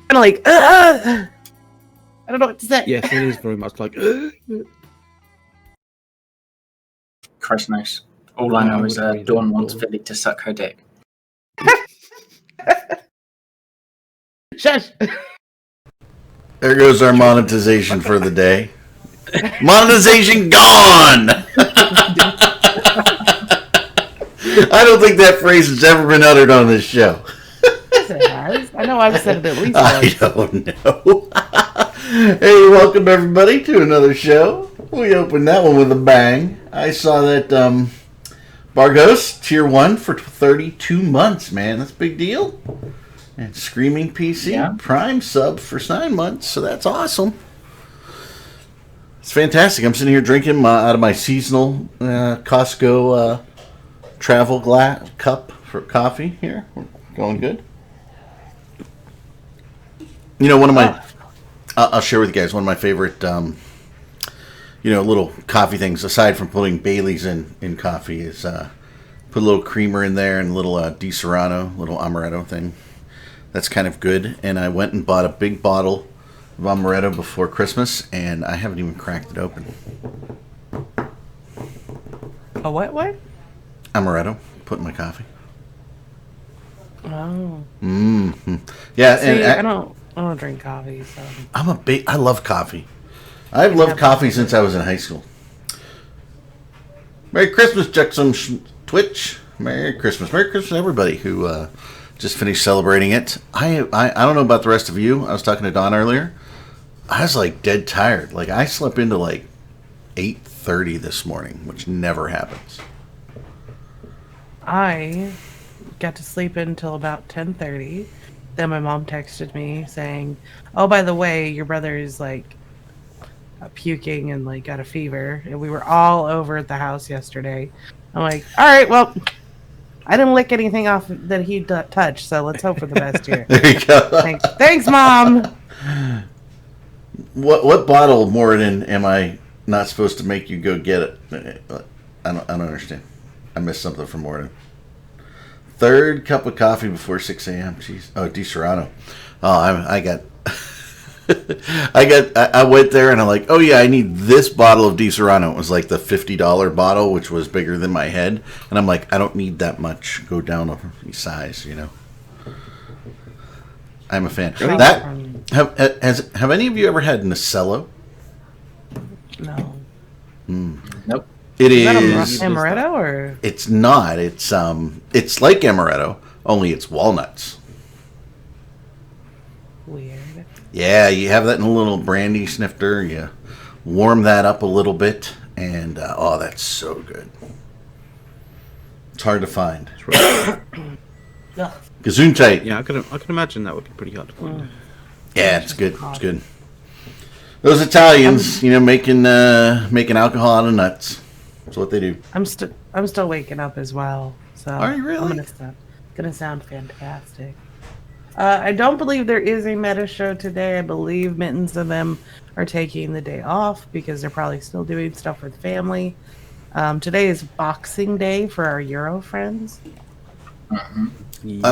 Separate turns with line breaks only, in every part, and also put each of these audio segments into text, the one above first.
Kind of like, I don't know what to say.
Yes, it is very much like.
Christ knows. All I know is Dawn wants Philly to suck her dick.
Shush.
There goes our monetization for the day. Monetization gone! I don't think that phrase has ever been uttered on this show.
Yes, it has. I know I've said it at least
I
once.
don't know. Hey, welcome everybody to another show. We opened that one with a bang. I saw that Bargos, Tier 1 for 32 months, man. That's a big deal. And Screaming PC, Prime sub for 9 months, so that's awesome. It's fantastic. I'm sitting here drinking out of my seasonal Costco travel glass cup for coffee here. We're going good. You know, one of my... I'll share with you guys one of my favorite, little coffee things, aside from putting Bailey's in coffee, is put a little creamer in there and a little Di Serrano, little amaretto thing. That's kind of good. And I went and bought a big bottle of amaretto before Christmas, and I haven't even cracked it open.
A what?
Amaretto. Put in my coffee.
Oh.
Mm-hmm. Yeah,
See,
and
I don't drink coffee, so...
I love coffee. I've loved coffee since I was in high school. Merry Christmas, Jackson Twitch. Merry Christmas, everybody who just finished celebrating it. I don't know about the rest of you. I was talking to Don earlier. I was like dead tired. Like I slept into like 8:30 this morning, which never happens.
I got to sleep until about 10:30. Then my mom texted me saying, "Oh, by the way, your brother is like puking and like got a fever." And we were all over at the house yesterday. I'm like, "All right, well, I didn't lick anything off that he touched, so let's hope for the best here."
There you go.
Thanks, Mom.
What bottle of Moradin am I not supposed to make you go get it? I don't understand. I missed something from Moradin. Third cup of coffee before 6 a.m. Jeez. Oh, Di Serrano. Oh, I went there and I'm like, oh yeah, I need this bottle of Di Serrano. It was like the $50 bottle, which was bigger than my head. And I'm like, I don't need that much. Go down a size, you know. I'm a fan. Have any of you ever had Nacello?
No.
Nope.
It
is that amaretto or?
It's not. It's like amaretto, only it's walnuts.
Weird.
Yeah, you have that in a little brandy snifter. You warm that up a little bit, and that's so good. It's hard to find. Gesundheit.
Yeah, I can imagine that would be pretty hard to find.
Yeah, it's good. It's good. Those Italians, making alcohol out of nuts. That's what they do.
I'm still waking up as well. So
are you really?
Gonna sound fantastic. I don't believe there is a meta show today. I believe Mittens and them are taking the day off because they're probably still doing stuff with family. Today is Boxing Day for our Euro friends.
I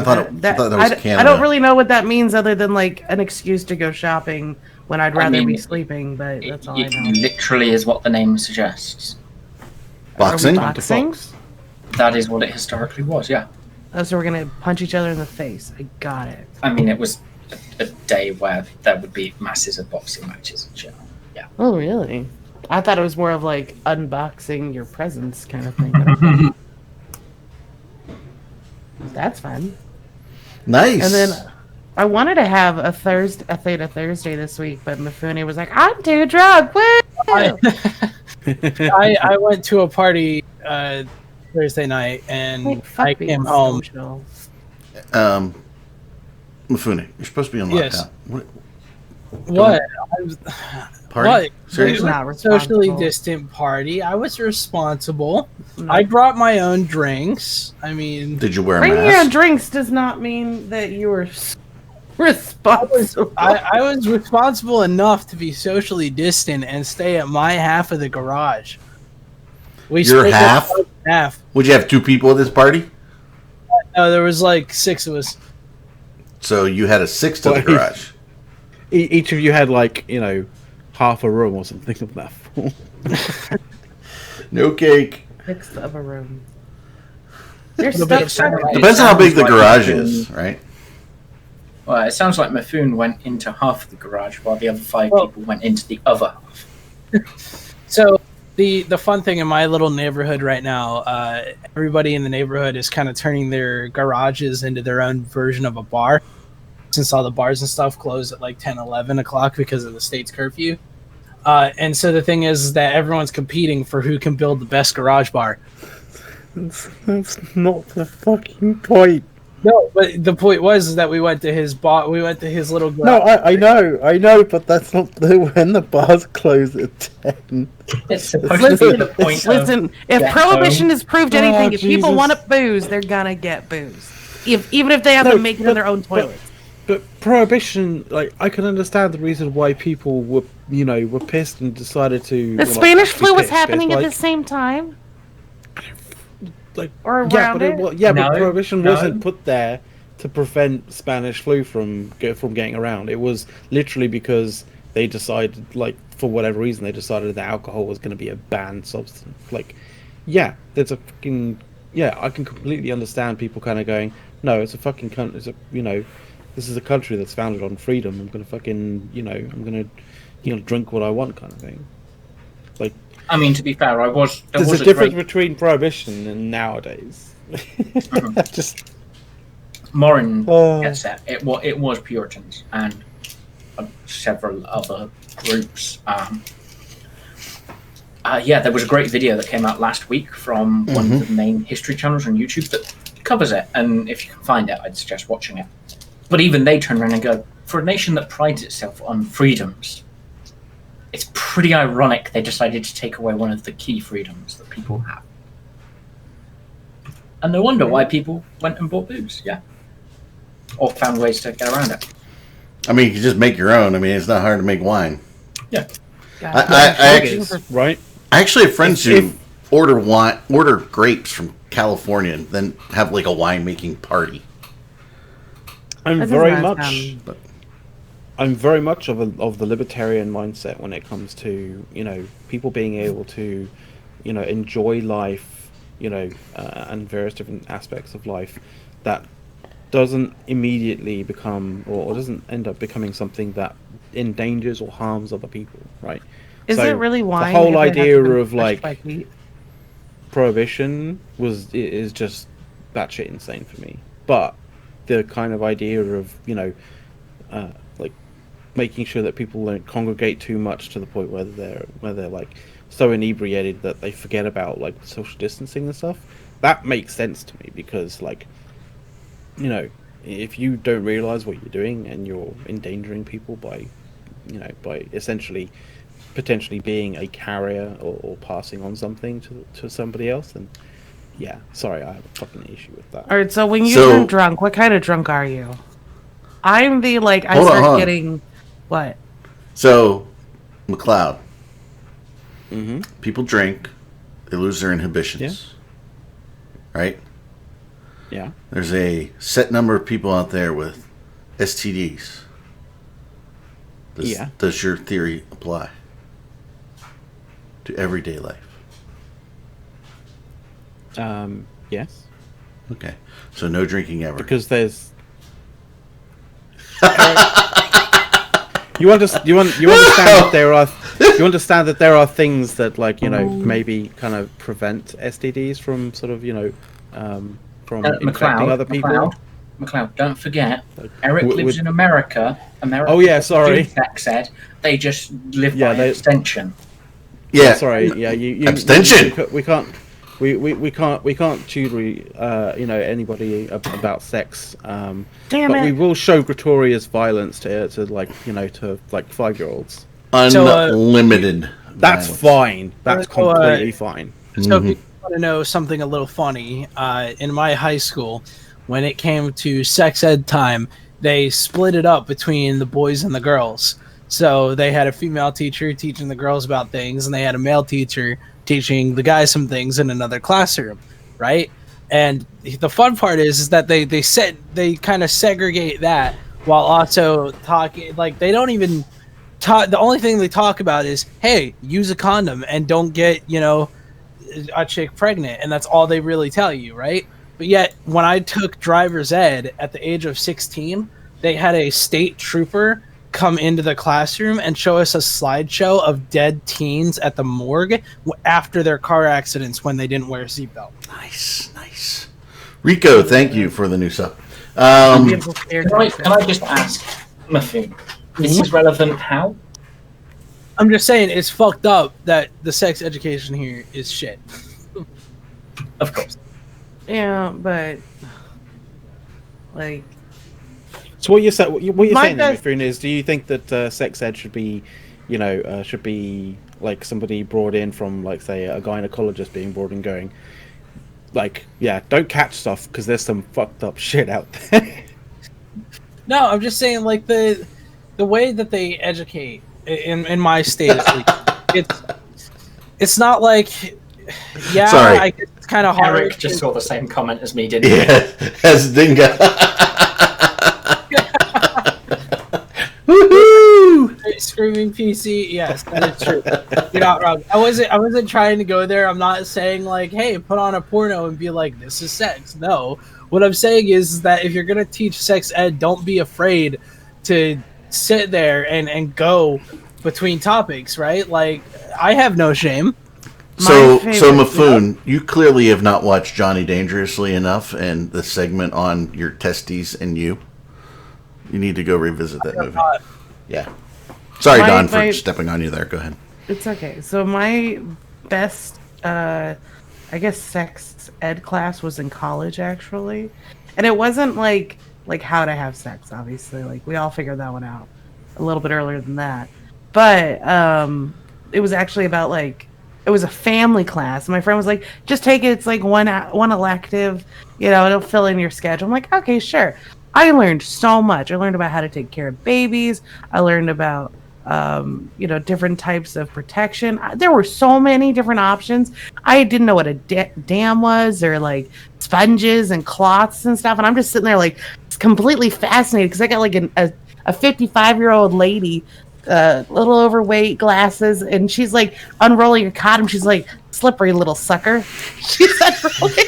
thought that was Canada.
I don't really know what that means other than like an excuse to go shopping when I'd rather be sleeping, but that's all I know.
Literally is what the name suggests.
Boxing?
That is what it historically was, yeah.
So we're going to punch each other in the face. I got it.
I mean, it was a day where there would be masses of boxing matches and shit. Yeah.
Oh, really? I thought it was more of like unboxing your presents kind of thing. That's fun.
Nice.
And then I wanted to have a Theta Thursday this week, but Mifune was like, "I'm too drunk." Woo!
I went to a party Thursday night, and
Like, fuck
I
being
came home.
social.
Mifune, you're supposed to be on
Yes.
lockdown.
What?
Party?
What?
Seriously?
Not
Socially
responsible.
distant party. I was responsible.
No.
I brought my own drinks. I mean,
Did you wear a
Bringing your own
mask?
drinks does not mean that you were responsible.
I was responsible enough to be socially distant and stay at my half of the garage. We
Your
split
half?
up half.
Would you have 2 people at this party?
No, there was like 6 of us.
So you had a 6th to the
Well,
garage.
Each of you had like half a room or something of that form.
No cake.
Sixth of a room. Your
It'll be
stuff
a
It
Depends on how big
sounds
the
like
garage
Mifune-
is, right?
Well, it sounds like Mifune went into half of the garage while the other 5
Well-
people went into the other half.
So the fun thing in my little neighborhood right now, everybody in the neighborhood is kind of turning their garages into their own version of a bar, since all the bars and stuff close at like 10, 11 o'clock because of the state's curfew. And so the thing is that everyone's competing for who can build the best garage bar.
That's not the fucking point.
No, but the point was that we went to his little garage.
No, I know, but that's not when the bars close at 10.
It's supposed to be the point of
Listen, if
get
prohibition
home.
has proved
Oh,
anything, if people
Jesus.
want to booze, they're gonna get booze. Even if they have to
No,
make it in
but-
their own toilets.
But prohibition, like, I can understand the reason why people were pissed and decided to.
The
well, not
Spanish
actually
flu was
pissed, but
happening
it's
at
like-
the same time.
like,
Or
yeah,
around
but
it.
but
No,
prohibition
no.
wasn't put there to prevent Spanish flu from getting around. It was literally because they decided, like, for whatever reason, they decided that alcohol was going to be a banned substance. Like, yeah, there's a fucking I can completely understand people kind of going, no, it's a fucking country. This is a country that's founded on freedom. I'm gonna fucking I'm gonna drink what I want, kind of thing. Like,
I mean, to be fair, there
there's
was
a difference
great
between prohibition and nowadays. Just
Morin
Oh.
gets it. It was Puritans and several other groups. Yeah, there was a great video that came out last week from one of the main history channels on YouTube that covers it. And if you can find it, I'd suggest watching it. But even they turn around and go, for a nation that prides itself on freedoms, it's pretty ironic they decided to take away one of the key freedoms that people have. And no wonder why people went and bought booze, yeah. Or found ways to get around it.
I mean, you can just make your own. I mean, it's not hard to make wine.
Yeah.
I actually,
right.
I actually have friends
If-
who order grapes from California and then have like a winemaking party.
I'm
That
very
doesn't
much.
sound-
I'm very much of the libertarian mindset when it comes to people being able to enjoy life, and various different aspects of life that doesn't immediately become or doesn't end up becoming something that endangers or harms other people, right?
Is
So
it really wine?
the whole
if it
idea
hasn't been
of
touched
like
by heat?
prohibition is just batshit insane for me. But the kind of idea of like making sure that people don't congregate too much to the point where they're like so inebriated that they forget about like social distancing and stuff, that makes sense to me, because like if you don't realize what you're doing and you're endangering people by by essentially potentially being a carrier or passing on something to somebody else, then yeah, sorry, I have a fucking issue with that.
All right, so when you
So-
turn drunk, what kind of drunk are you? I'm the like I
Hold on,
start
hold on.
getting what?
So, McLeod,
Mm-hmm.
people drink, they lose their inhibitions. Right?
Yeah.
There's a set number of people out there with STDs.
Yeah.
Does your theory apply to everyday life?
Yes,
Okay. So no drinking ever.
because there's. You understand that there are things that maybe kind of prevent STDs from sort of from infecting other people.
McLeod, don't forget,
Like,
Eric
would-
lives in America.
Oh, yeah, sorry.
Zach said they just live
Yeah,
by
they-
extension.
Yeah.
Sorry. Yeah. You
Abstention!
We can't. we can't tutor anybody about sex.
Damn
But
it.
we will show gratuitous violence to like to like 5-year-olds.
Unlimited.
That's
violence.
fine. That's
So,
completely fine.
So if you want to know something a little funny, in my high school, when it came to sex ed time, they split it up between the boys and the girls. So they had a female teacher teaching the girls about things, and they had a male teacher teaching the guys some things in another classroom, right? And the fun part is that they kind of segregate that while also talking, like they don't even talk. The only thing they talk about is, hey, use a condom and don't get a chick pregnant, and that's all they really tell you, right? But yet when I took driver's ed at the age of 16, they had a state trooper come into the classroom and show us a slideshow of dead teens at the morgue after their car accidents when they didn't wear a seatbelt.
Nice. Rico, thank you for the new sub.
Beautiful
Can I just ask, Muffin, this is relevant how?
I'm just saying it's fucked up that the sex education here is shit.
Of course.
Yeah, but like
So what you're saying,
best-
Mithrin, is do you think that sex ed should be, should be like somebody brought in from, like, say, a gynecologist being brought in going, like, yeah, don't catch stuff because there's some fucked up shit out there.
No, I'm just saying like the way that they educate in my state at least, it's not like
Sorry.
I guess it's kind of hard.
Eric just saw the same comment as me, didn't
Yeah, as Dinga. Woohoo!
Screaming PC, yes, that is true. You're not wrong. I wasn't trying to go there. I'm not saying like, hey, put on a porno and be like, this is sex. No. What I'm saying is that if you're gonna teach sex ed, don't be afraid to sit there and go between topics, right? Like, I have no shame.
So
favorite-
Maffoon, you clearly have not watched Johnny Dangerously enough and the segment on your testes and you. You need to go revisit that movie. Yeah. Sorry,
My-
Don, for
my-
stepping on you there. Go ahead.
It's okay. So my best, I guess, sex ed class was in college, actually, and it wasn't like how to have sex. Obviously, like we all figured that one out a little bit earlier than that. But it was actually about like it was a family class. My friend was like, "Just take it. It's like one elective. It'll fill in your schedule." I'm like, "Okay, sure." I learned so much. I learned about how to take care of babies. I learned about different types of protection. There were so many different options. I didn't know what a dam was, or like sponges and cloths and stuff. And I'm just sitting there like completely fascinated because I got like a 55-year-old lady, little overweight, glasses, and she's like unrolling her condom. She's like, "Slippery little sucker." She's unrolling.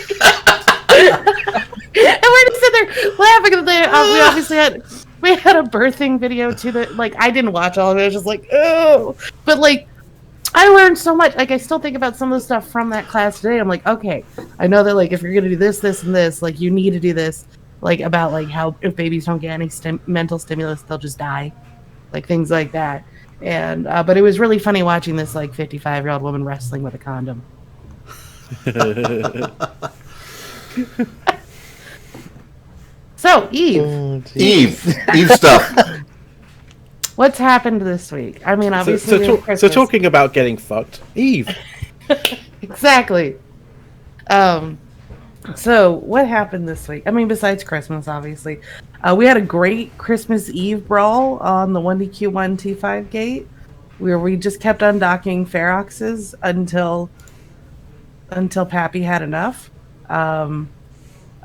And we're just sitting there laughing at we obviously had a birthing video too that like I didn't watch all of it. I was just like, oh, but like I learned so much. Like I still think about some of the stuff from that class today. I'm like, okay, I know that like if you're gonna do this, this, and this, like you need to do this, like about like how if babies don't get any mental stimulus, they'll just die, like things like that. And but it was really funny watching this like 55-year-old woman wrestling with a condom. So Eve,
Eve stuff.
what's happened this week? I mean, obviously, we have
So
Christmas.
talking about getting fucked, Eve.
Exactly. So what happened this week? I mean, besides Christmas, obviously, we had a great Christmas Eve brawl on the 1DQ1 T5 gate, where we just kept undocking Feroxes until Pappy had enough.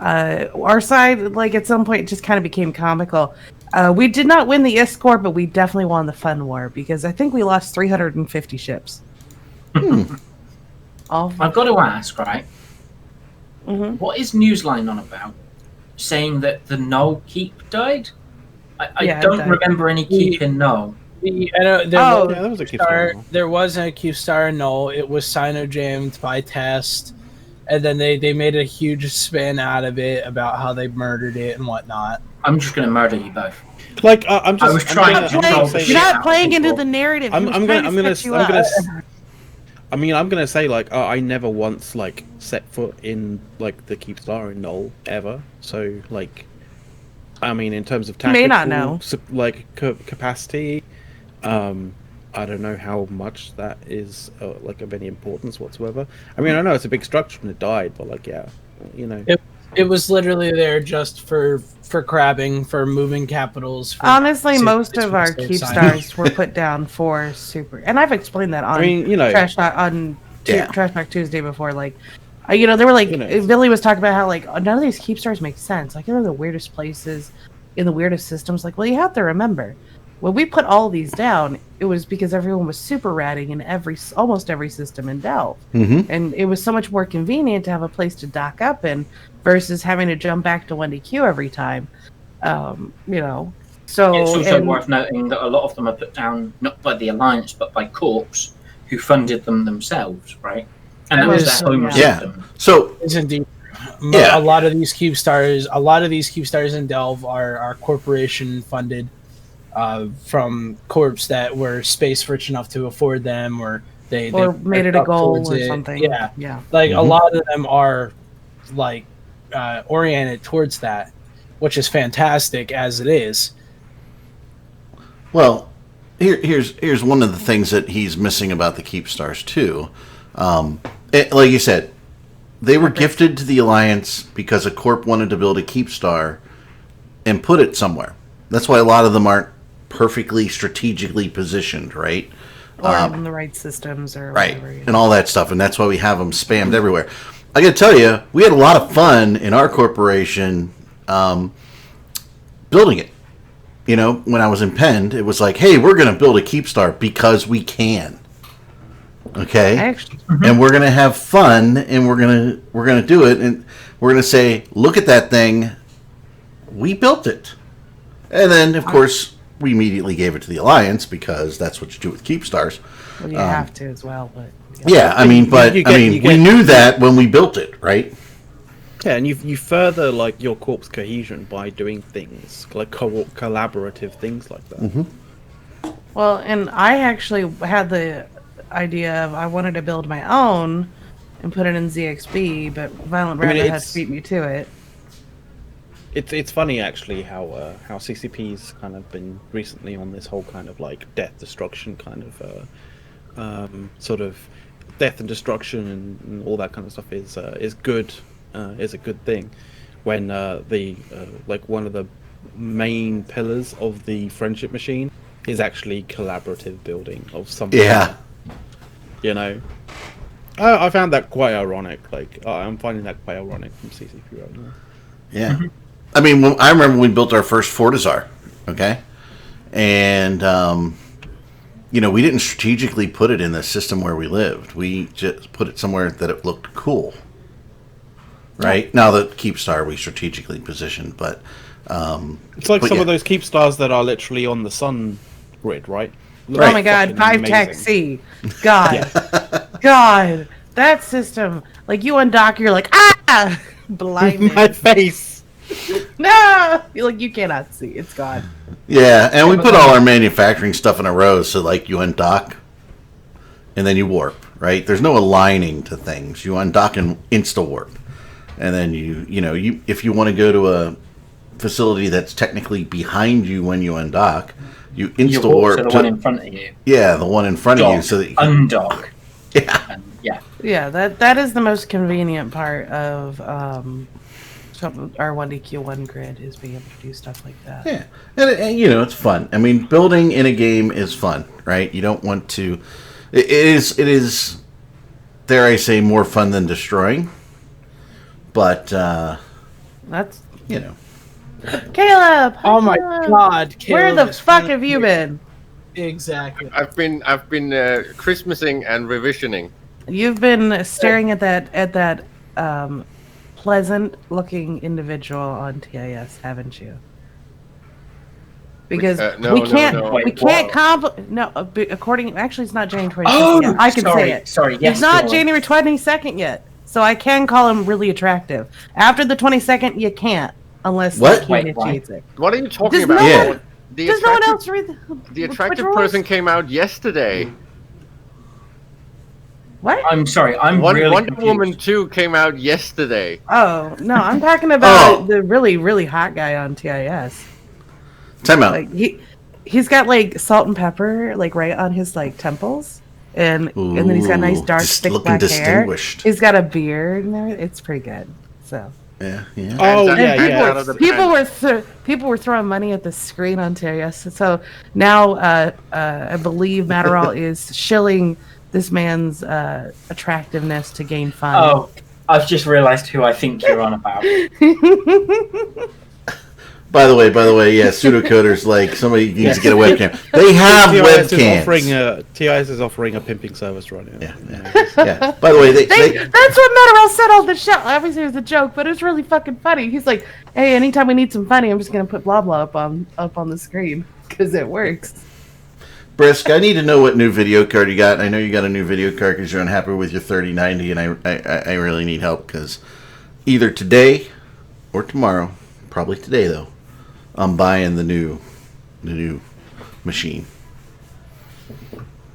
Our side, like at some point, it just kind of became comical. We did not win the escort, but we definitely won the fun war because I think we lost 350 ships. All
I've got to ask, right?
Mhm.
What is Newsline on about? Saying that the No Keep died? I
Yeah, it
don't
died.
remember any Keep in No.
I know there
Oh,
was
Yeah, that was a cute
Star,
story.
there wasn't a Q Star, no. It was Sino-jammed by Test, and then they made a huge spin out of it about how they murdered it and whatnot.
I'm just going to murder you both.
Like I'm just.
I was trying to
I'm
control
gonna
the
say
shit
You're
out
not
of
playing
people.
into the narrative.
I'm
He was
gonna
trying to set you
I'm
up.
gonna I mean, I'm gonna say like I never once like set foot in like the Keepstar in Knoll ever. So like, I mean, in terms of
You may
tactical
not know.
like capacity, I don't know how much that is like of any importance whatsoever. I mean, I know it's a big structure and it died, but like, yeah, you know.
It was literally there just for crabbing, for moving capitals. For
Honestly, most
it's
of
for
our
safe
keep
side.
stars were put down for super, and I've explained that on
I mean, you know,
Trash Talk on
Yeah.
Trash Talk Tuesday before. Like, you know, they were like,
You know.
Billy was talking about how like none of these keep stars make sense. Like, they're the weirdest places in the weirdest systems. Like, well, you have to remember when we put all these down, it was because everyone was super ratting in almost every system in Delve, and it was so much more convenient to have a place to dock up in versus having to jump back to 1DQ every time. You know, so
It's also
and-
worth noting that a lot of them are put down not by the Alliance but by Corps, who funded them themselves, right? And that was
Yes,
their home
yeah.
system.
So
Is indeed.
Yeah.
A lot of these cube stars in Delve are corporation funded from corps that were space rich enough to afford them, or they
made it a
up
goal
towards
or
it.
something.
Yeah,
Yeah.
like a lot of them are like oriented towards that, which is fantastic as it is.
Well, here's one of the things that he's missing about the Keep Stars too. Like you said, they were gifted to the Alliance because a corp wanted to build a Keep Star and put it somewhere. That's why a lot of them aren't perfectly strategically positioned, right?
Or in the right systems or
Right,
whatever. You know.
and all that stuff, and that's why we have them spammed everywhere. I got to tell you, we had a lot of fun in our corporation building it. You know, when I was in Pend, it was like, hey, we're going to build a Keepstar because we can. Okay,
Actually,
and we're going to have fun, and we're going to do it, and we're going to say, look at that thing, we built it, and then of course we immediately gave it to the Alliance because that's what you do with Keepstars.
well, you have to as well, but
Yeah, I mean, but
you
I mean,
get-
we knew that when we built it, right?
Yeah, and you further like your corpse cohesion by doing things like collaborative things like that.
Well, and I actually had the idea of I wanted to build my own and put it in ZXB, but Violent
I mean,
Rabbit had
it's-
to beat me to it.
It's funny actually how CCP's kind of been recently on this whole kind of like death destruction kind of sort of death and destruction and all that kind of stuff is good, is a good thing when the like one of the main pillars of the friendship machine is actually collaborative building of something.
Yeah.
You know, I found that quite ironic. Like I'm finding that quite ironic from CCP right now.
Yeah. I mean, I remember when we built our first Fortizar, okay? And, you know, we didn't strategically put it in the system where we lived. We just put it somewhere that it looked cool. Right? Now, the Keepstar we strategically positioned, but...
It's like
but
some
yeah.
of those keep stars that are literally on the sun grid, right? Look
Oh my god,
fucking
5
amazing.
taxi. God. God. That system. Like you undock, you're like, ah! Blinded.
My face.
No! You're like, you cannot see. It's gone.
Yeah, and we put all our manufacturing stuff in a row, so, like, you undock, and then you warp, right? There's no aligning to things. You undock and insta-warp. And then you know, if you want to go to a facility that's technically behind you when you undock, you
You
insta
walk
warp
to the one in front of you.
yeah, the one in front of you,
Dock,
so that you
undock.
yeah,
And yeah.
Yeah, that is the most convenient part of our 1DQ1 grid is being able to do stuff like that.
yeah, and you know, it's fun. I mean, building in a game is fun, right? You don't want to. It is, dare I say, more fun than destroying, but
That's
you know,
Caleb. hi,
Oh my
Caleb.
god,
Where
Caleb
the
is
fuck
finally
have you
here.
been?
Exactly.
I've been Christmasing and revisioning.
You've been staring at that pleasant looking individual on TIS, haven't you? Because
no,
we
no,
can't,
no.
we
Wait,
can't
what?
no. According, actually, it's not January 22nd
Oh,
yet. I can
sorry,
say it.
Sorry, yes.
It's not
go on.
January 22nd yet, so I can call him really attractive. After the 22nd, you can't, unless
What?
Wait,
Wait, why?
cheats it.
What are you talking
Does
about?
no
Yeah.
one,
The
does no one
attractive-
else read
The
Which
attractive
rules?
person came out yesterday.
What?
I'm sorry. I'm
Wonder
really
Woman
confused.
2 came out yesterday.
Oh no, I'm talking about
Oh.
the really, really hot guy on TIS.
Time out.
Like he's got like salt and pepper like right on his like temples, and then he's got nice
Ooh,
dark
just
thick
looking
black hair.
distinguished.
He's got a beard and everything. It's pretty good. So
Yeah.
Oh,
And
yeah,
people
yeah.
out of the
people people were throwing money at the screen on TIS. So now I believe Matterall is shilling this man's attractiveness to gain fun.
Oh, I've just realised who I think you're on about.
By the way, yeah, pseudocoders like somebody needs to get a webcam. They have webcams.
TIS is offering a pimping service right now.
Yeah. By the way, they
That's what Matterall said on the show. Obviously, it was a joke, but it was really fucking funny. He's like, "Hey, anytime we need some funny, I'm just gonna put blah blah up on the screen because it works."
Brisk, I need to know what new video card you got. I know you got a new video card because you're unhappy with your 3090, and I really need help because either today or tomorrow, probably today though, I'm buying the new machine,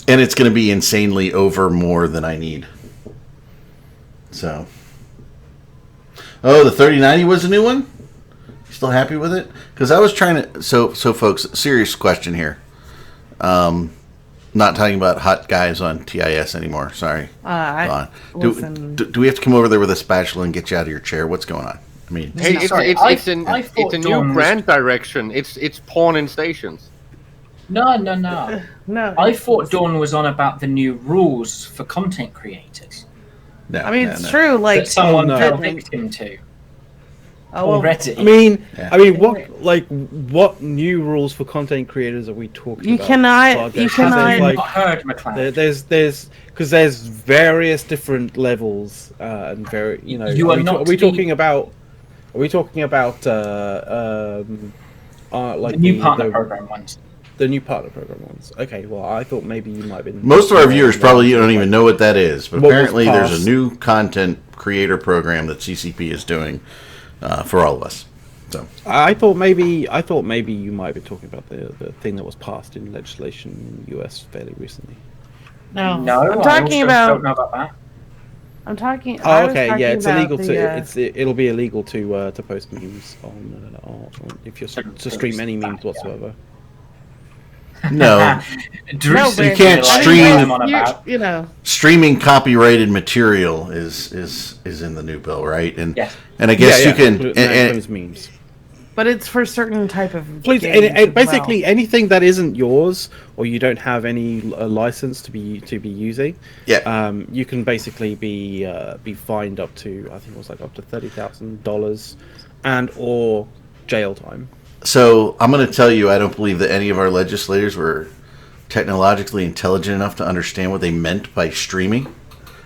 and it's going to be insanely over more than I need. So, the 3090 was a new one. You still happy with it? Because I was trying to. So folks, serious question here. Not talking about hot guys on TIS anymore. Sorry.
Listen.
Do we have to come over there with a spatula and get you out of your chair? What's going on? I mean,
Hey, it's
Sorry,
it's
I thought
a new
Dawn was-
brand direction. It's porn in stations.
No.
No,
I thought Dawn was on about the new rules for content creators
no.
I mean,
no,
it's
no.
true. Like,
that someone
no.
fell victim to
oh, well,
already.
I mean, what new rules for content creators are we talking
You
about?
cannot-
Fargo?
you
'Cause
cannot-
there's,
I've
like,
not heard McLeod.
there's various different levels and very
You are not
are we
to be-
talking about like
the new partner program ones.
the new partner program ones? Okay, well I thought maybe you might have been
Most of our viewers probably don't even know what that is, but
What was
apparently there's
passed.
a new content creator program that CCP is doing for all of us. So
I thought maybe you might be talking about the thing that was passed in legislation in the US fairly recently.
no,
No,
I'm
I
talking
also
about.
don't know about that.
I'm talking.
Oh,
I was
okay,
talking
yeah, it's
about
illegal
the,
it'll be illegal to post memes on if you're to stream any memes
Yeah.
whatsoever.
no,
Drew
No,
seems
but-
can't
to like
stream-
what I'm on about.
You know,
streaming copyrighted material is in the new bill, right? And
Yes.
and I guess you can
Include
and
those memes.
but it's for certain type of.
Please,
games
and
as
basically
well.
anything that isn't yours or you don't have any license to be using, you can basically be fined up to I think it was like up to $30,000 and or jail time.
So I'm going to tell you, I don't believe that any of our legislators were technologically intelligent enough to understand what they meant by streaming,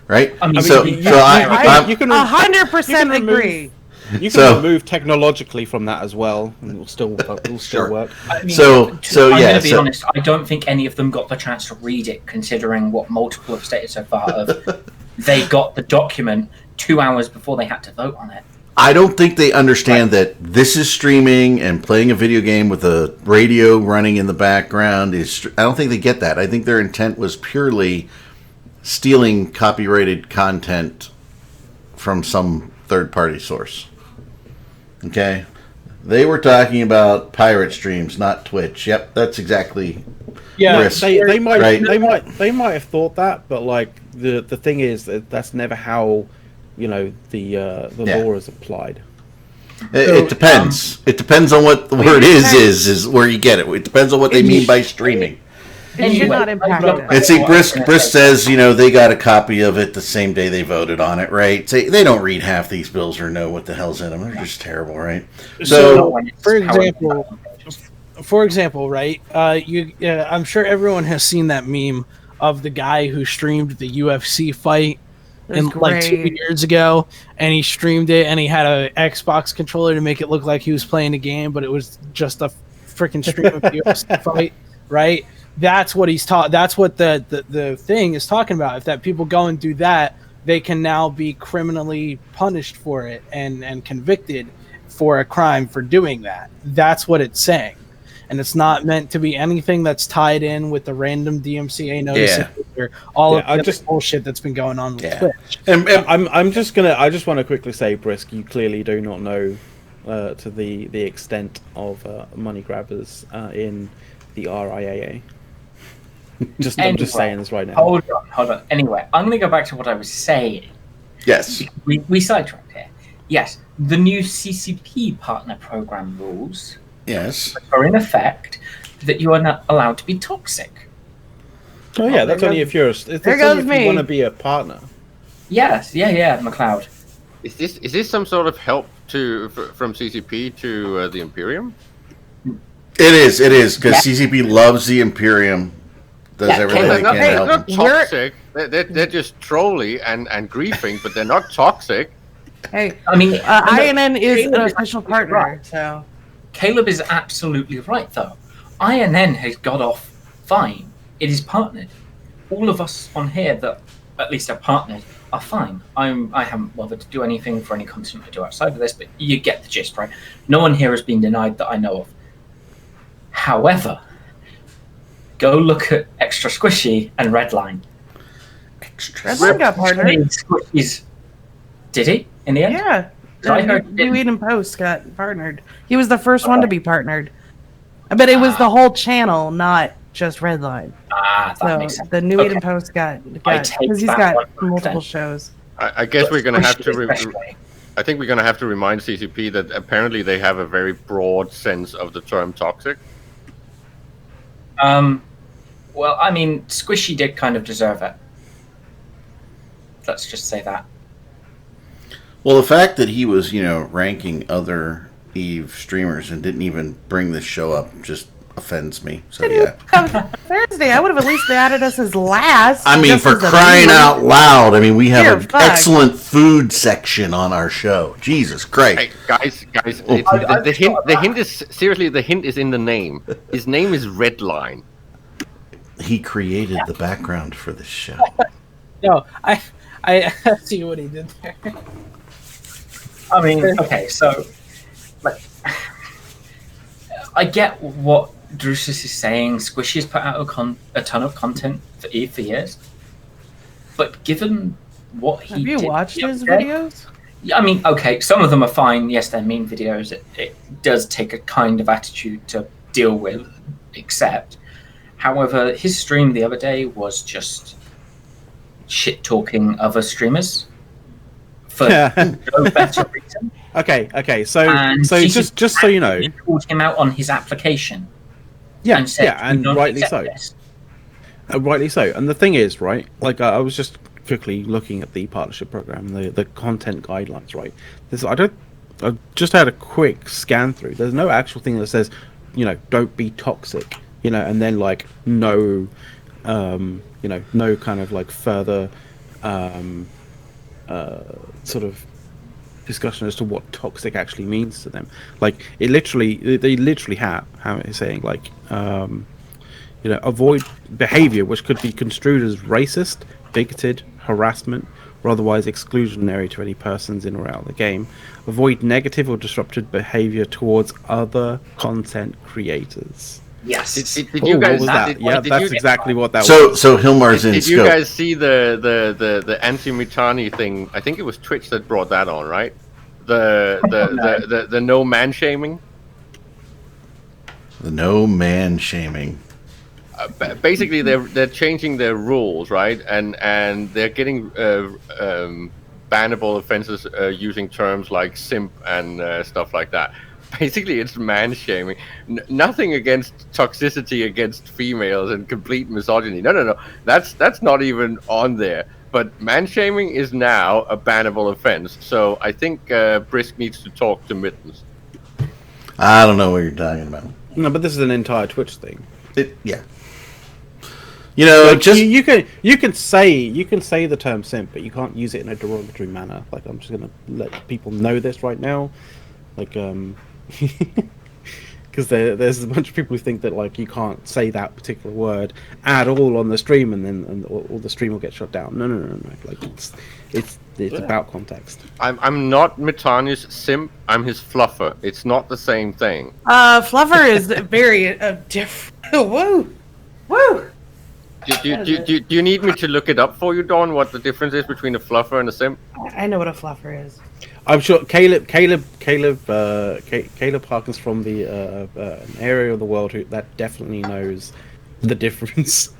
right?
I mean,
so
you-
so I'm-
you can
100%
you can
agree.
You can
So-
remove technologically from that as well, and it'll still
Sure.
work.
I mean,
So
I'm
yeah,
going to be
so-
honest. I don't think any of them got the chance to read it, considering what multiple have stated so far. Of they got the document 2 hours before they had to vote on it.
I don't think they understand that this is streaming and playing a video game with a radio running in the background is. I don't think they get that. I think their intent was purely stealing copyrighted content from some third-party source. Okay, they were talking about pirate streams, not Twitch. Yep, that's exactly.
Yeah,
Risk.
They might
Right.
they might have thought that, but like the thing is that that's never how the
Yeah.
law is applied.
It depends. It depends on what the word is where you get it. It depends on what they mean by streaming.
It should not impact it.
And see, Brisk says, they got a copy of it the same day they voted on it, right? Say they don't read half these bills or know what the hell's in them. They're just terrible, right? So,
For example, right? I'm sure everyone has seen that meme of the guy who streamed the UFC fight like 2
great.
years ago, and he streamed it, and he had a Xbox controller to make it look like he was playing the game, but it was just a freaking stream of the UFC fight, right? That's what he's taught. That's what the thing is talking about. If that people go and do that, they can now be criminally punished for it and convicted for a crime for doing that. That's what it's saying. And it's not meant to be anything that's tied in with the random DMCA notice
Yeah.
after all
Yeah,
of the
I
other
just-
bullshit that's been going on with
Yeah.
Twitch.
And
I just want to quickly say, Brisk, you clearly do not know to the extent of money grabbers in the RIAA. I'm just
Anyway,
saying this right now.
Hold on. Anyway, I'm going to go back to what I was saying.
yes,
We sidetracked here. Yes, the new CCP partner program rules
yes.
are in effect that you are not allowed to be toxic.
Oh yeah,
Oh,
that's
there
only
goes-
if you're. That's
there
only
goes
if
me.
you want to be a partner.
Yes, yeah, McLeod.
Is this some sort of help from CCP to the Imperium?
It is because
Yeah.
CCP loves the Imperium. Does
Yeah,
everything
Caleb,
they
They're
can
not,
to
they're
help them.
not toxic. They're just trolly and griefing, but they're not toxic.
Hey,
I mean,
INN is an
Caleb is
official
absolutely
partner,
right.
so
Caleb is absolutely right, though. INN has got off fine. It is partnered. All of us on here that at least are partnered are fine. I haven't bothered to do anything for any content I do outside of this, but you get the gist, right? No one here has been denied that I know of. However, go look at Extra Squishy and Redline.
Redline got partnered.
Squishy's... Did he in the end?
Yeah,
So I heard
New Eden Post got partnered. He was the first one to be partnered, but it was the whole channel, not just Redline.
Ah, that
So
makes sense.
the New
Okay.
Eden Post got
I take
because he's
that
got
100%.
multiple shows.
I guess we're going to have to.
Squishy especially.
I think we're going to have to remind CCP that apparently they have a very broad sense of the term toxic.
Well, I mean, Squishy did kind of deserve it. Let's just say that.
Well, the fact that he was, ranking other Eve streamers and didn't even bring this show up just offends me. So yeah.
Thursday, I would have at least added us as last.
I mean,
just
for
as a
crying
minimum.
out loud! I mean, we have
Dear
an
fuck.
excellent food section on our show. Jesus Christ!
Hey, guys,
Oh.
the hint is seriously. The hint is in the name. His name is Redline.
He created the background for this show.
No, I see what he did there.
I mean, okay, so, like, I get what Drusus is saying. Squishy's put out a ton of content for Eve for years, but given what he
Have you
did
watched
the
his
other day-
videos?
Yeah, I mean, okay, some of them are fine. Yes, they're meme videos. It does take a kind of attitude to deal with, accept. However, his stream the other day was just shit talking other streamers for no better reason.
Okay. So
And
just so you know,
he called him out on his application.
yeah,
and said,
yeah,
"We
and
don't
rightly
accept
so.
this."
Rightly so. And the thing is, right, like I was just quickly looking at the partnership program, the content guidelines, right? I just had a quick scan through. There's no actual thing that says, don't be toxic, and then like no kind of like further sort of discussion as to what toxic actually means to them. Like they literally have how it's saying like avoid behavior which could be construed as racist, bigoted, harassment, or otherwise exclusionary to any persons in or out of the game. Avoid negative or disruptive behavior towards other content creators.
Yes.
Did
Oh,
you guys?
what was that?
Did,
Yeah,
did
that's
you,
exactly what that was.
So Hilmar's in
Did you
scope.
guys see the anti-Mitani thing? I think it was Twitch that brought that on, right? The no man shaming.
The no man shaming.
Basically, they're changing their rules, right? And they're getting bannable offenses using terms like simp and stuff like that. Basically, it's man shaming. Nothing against toxicity against females and complete misogyny. No. That's not even on there. But man shaming is now a bannable offense. So I think Brisk needs to talk to Mittens.
I don't know what you're talking about.
No, but this is an entire Twitch thing.
Yeah. Just
you can say the term simp, but you can't use it in a derogatory manner. Like I'm just gonna let people know this right now, like because there's a bunch of people who think that like you can't say that particular word at all on the stream, and all the stream will get shut down. No. Like it's about context.
I'm not Mitani's simp. I'm his fluffer. It's not the same thing.
Fluffer is very different. Woo.
Do you need me to look it up for you, Dawn? What the difference is between a fluffer and a simp?
I know what a fluffer is.
I'm sure Caleb Harkins from the an area of the world that definitely knows the difference.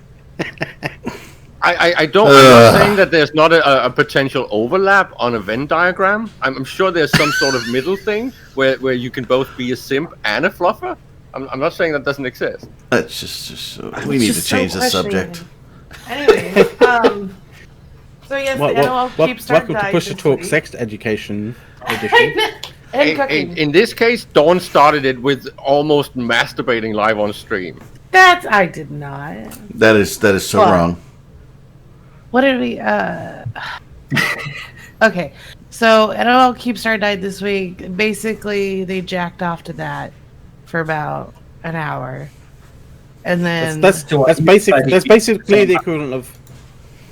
I'm not saying that there's not a potential overlap on a Venn diagram. I'm sure there's some sort of middle thing where you can both be a simp and a fluffer. I'm not saying that doesn't exist.
That's just we need to change the subject.
Anyway, so yes, the NOL Keepstart
Welcome to
died
Push to
this
Talk
week.
Sex Education Edition.
And cooking.
In this case, Dawn started it with almost masturbating live on stream.
I did not.
That is so
Well,
wrong.
What did we? Okay, so NOL Keepstart died this week. Basically, they jacked off to that for about an hour, and then
That's
So what,
basically the equivalent of.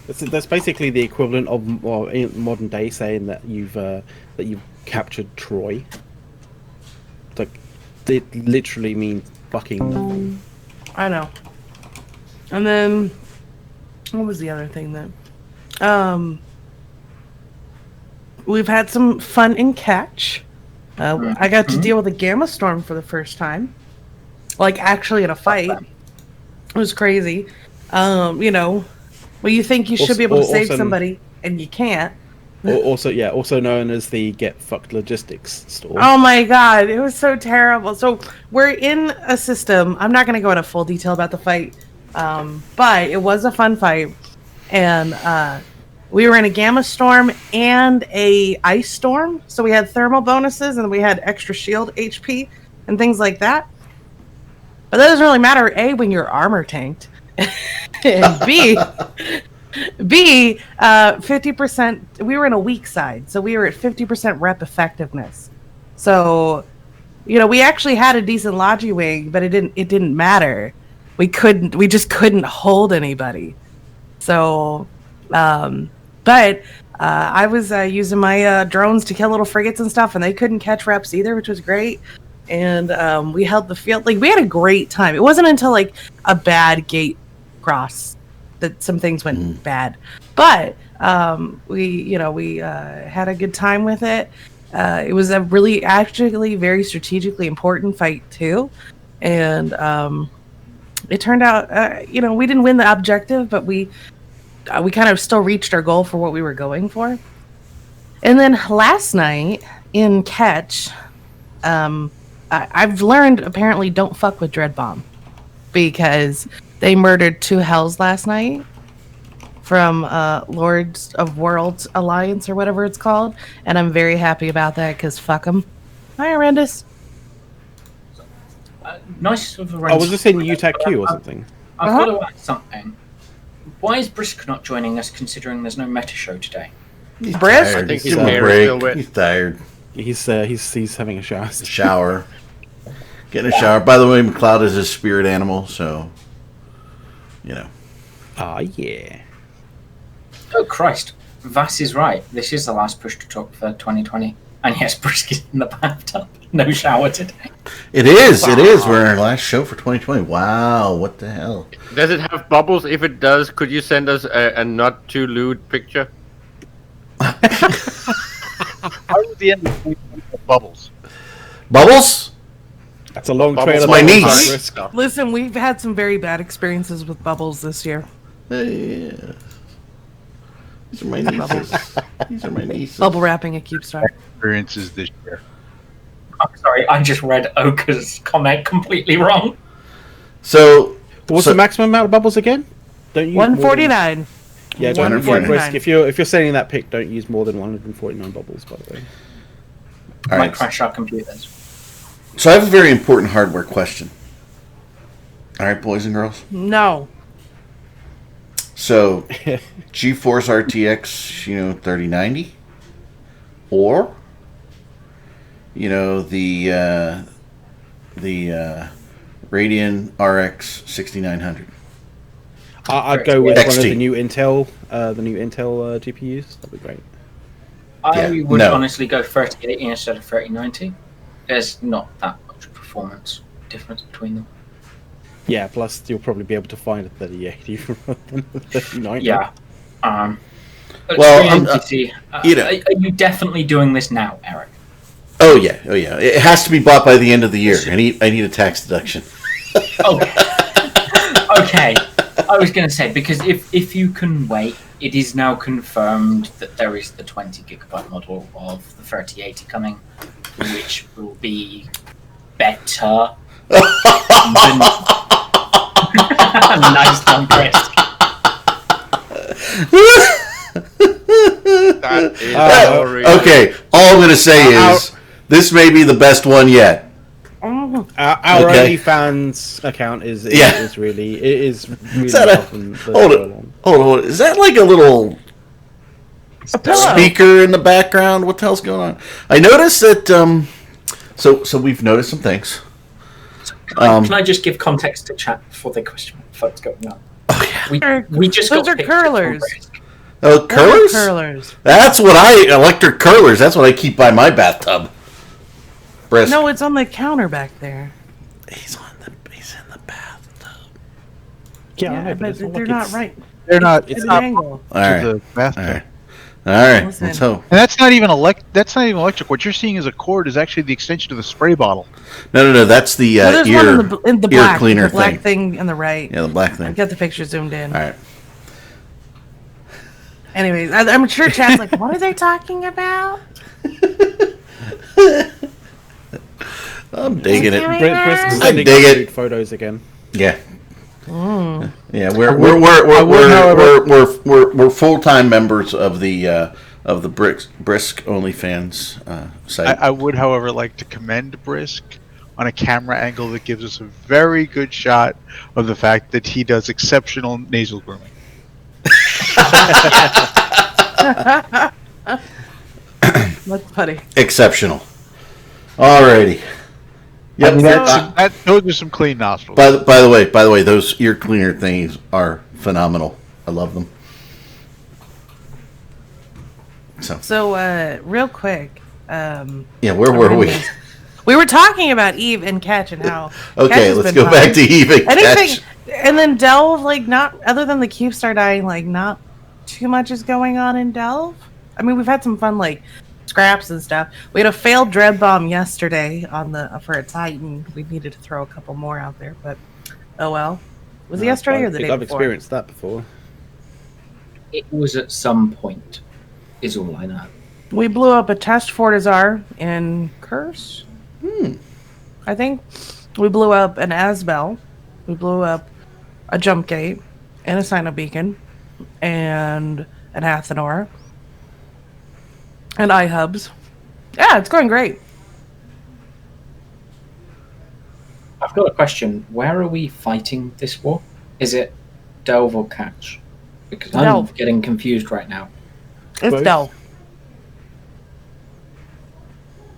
That's basically the equivalent of in modern day saying that you've captured Troy. Like, it literally means fucking nothing.
I know. And then what was the other thing then? We've had some fun in catch. I got to deal with a gamma storm for the first time, like actually in a fight. It was crazy. Well, you think you should be able to save somebody, and you can't.
Also known as the Get Fucked Logistics store.
Oh my god, it was so terrible. So we're in a system. I'm not going to go into full detail about the fight, but it was a fun fight, and we were in a gamma storm and a ice storm. So we had thermal bonuses and we had extra shield HP and things like that. But that doesn't really matter. A, when you're armor tanked, and B, 50%. We were in a weak side, so we were at 50% rep effectiveness. So, we actually had a decent Logi wing, but it didn't matter. We just couldn't hold anybody. So, but I was using my drones to kill little frigates and stuff, and they couldn't catch reps either, which was great. And we held the field. Like, we had a great time. It wasn't until like a bad gate cross that some things went bad, but we had a good time with it. It was a really actually very strategically important fight too, and it turned out we didn't win the objective, but we kind of still reached our goal for what we were going for. And then last night in catch, I've learned apparently don't fuck with Dread Bomb, because they murdered 2 Hells last night from Lords of Worlds Alliance or whatever it's called, and I'm very happy about that because fuck them. Hi, Arendis.
Nice of
I was just saying UTAC Q or something.
I've got to ask something. Why is Brisk not joining us, considering there's no meta show today?
He's
Brisk?
tired.
I think
Give
his
him a
hair is still
break.
wet.
He's tired.
He's having a shower.
Shower. Getting a shower. By the way, McLeod is his spirit animal, so
Ah, yeah.
Oh Christ, Vass is right. This is the last Push to Talk for 2020, and yes, Brisk is in the bathtub. No shower today.
It is. We're in our last show for 2020. Wow, what the hell?
Does it have bubbles? If it does, could you send us a not too lewd picture?
How was the end of Bubbles?
Bubbles?
That's a long
Bubbles.
trail.
My
of
niece.
risk.
Listen, we've had some very bad experiences with Bubbles this year.
Yeah. These are my nieces. These are my nieces.
Bubble wrapping a Keepstar.
Experiences this year.
I'm sorry, I just read Oka's comment completely wrong.
So,
What's the maximum amount of bubbles again? Don't use more than-
149.
Yeah, don't
149.
risk. If you're sending that pic, don't use more than 149 bubbles. By the way.
all
Might
right.
crash our computers.
So I have a very important hardware question. All right, boys and girls.
No.
So, GeForce RTX, 3090, or the Radeon RX 6900.
I'd go with one of
XT.
the new Intel, GPUs. That'd be great.
I
Yeah,
would
no.
honestly go 3080 instead of 3090. There's not that much performance difference between them.
Yeah, plus you'll probably be able to find a 3080 rather than a 3090.
Yeah. But
Well,
it's
I'm-
really easy.
you know.
Are you definitely doing this now, Eric?
Oh yeah. It has to be bought by the end of the year. I need a tax deduction.
Okay. Okay. I was going to say, because if you can wait, it is now confirmed that there is the 20 gigabyte model of the 3080 coming, which will be better than... Nice done, Chris.
That is sorry.
Okay, all I'm going to say is this may be the best one yet.
Our
Okay.
OnlyFans account is
Yeah.
really
that a-
often the
hold it.
scroll on.
Hold on. Is that like a little
A pillow.
speaker in the background? What the hell's going on? I noticed that. So we've noticed some things.
Can I just give context to chat before they question what's going on?
Oh yeah.
We just
Those
got
are
pictures from
curlers.
Brisk.
Oh,
Those are
curlers.
Curlers.
That's what electric curlers. That's what I keep by my bathtub. Brisk.
No, it's on the counter back there.
He's in the bathtub.
Yeah, I
Yeah,
know,
but
it's not
they're
like
not
it's-
right.
They're not.
It's
It's
an
not
angle.
All right.
to the bathtub.
All right. All right.
Listen.
Let's hope.
And that's not even That's not even electric. What you're seeing as a cord is actually the extension of the spray bottle.
No. That's the
Well, there's
ear
one in the
ear
black,
cleaner
the black
thing.
thing on the right.
Yeah, the black
I've
thing.
got the picture zoomed in.
All right.
Anyways, I'm sure chat's like, what are they talking about?
I'm digging it.
Brisk is
I
sending
dig
us
it.
nude photos again.
Yeah.
Mm.
Yeah, we're full time members of the Brisk OnlyFans site.
I would, however, like to commend Brisk on a camera angle that gives us a very good shot of the fact that he does exceptional nasal grooming.
That's funny.
Exceptional. Alrighty. Yep.
I mean,
So-
those are some clean nostrils.
By the way, those ear cleaner things are phenomenal. I love them.
So, real quick,
Yeah, where were we?
we were talking about Eve and Catch and how. Catch
Okay,
has
let's
been
go back to
fine.
Eve and
Anything,
Catch.
and then Delve, like, not other than the Cube Star dying, like, not too much is going on in Delve. I mean, we've had some fun, like, scraps and stuff. We had a failed dread bomb yesterday for a Titan. We needed to throw a couple more out there, but oh well. Was it yesterday or the day
I've
before?
experienced that before.
It was at some point, is all I know.
We blew up a test Fortizar in Curse. I think we blew up an Asbel. We blew up a jump gate and a Sino beacon and an Athenor and iHubs. Yeah, it's going great.
I've got a question. Where are we fighting this war? Is it Delve or Catch? Because I'm
Delve.
getting confused right now.
It's
Both.
Delve.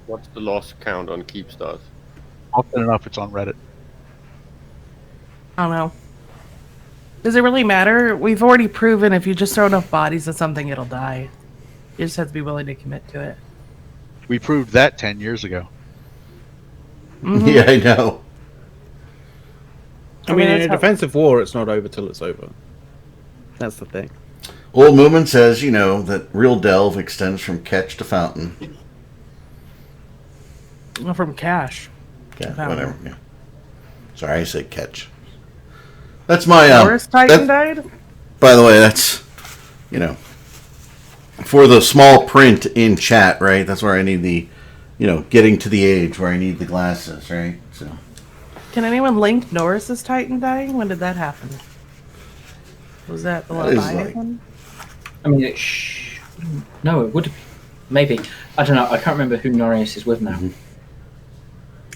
What's the loss count on Keepstars?
Often enough, it's on Reddit.
I don't know. Does it really matter? We've already proven if you just throw enough bodies at something, it'll die. You just have to be willing to commit to it.
We proved that 10 years ago.
Mhm.
Yeah, I know.
I mean, in
that's
a
how-
defensive war, it's not over till it's over. That's the thing.
Old Moomin says, that real Delve extends from Catch to Fountain.
From Cash.
Yeah,
Fountain.
whatever. Yeah. Sorry, I said Catch. That's my
Forest Titan
that-
died?
By the way, that's for the small print in chat, right? That's where I need the getting to the age where I need the glasses, right? So
Can anyone link Norris's Titan dying? When did that happen? Was that the
That is
Leviathan
like-
one?
I mean, no, it would have. Maybe. I don't know. I can't remember who Norris is with now.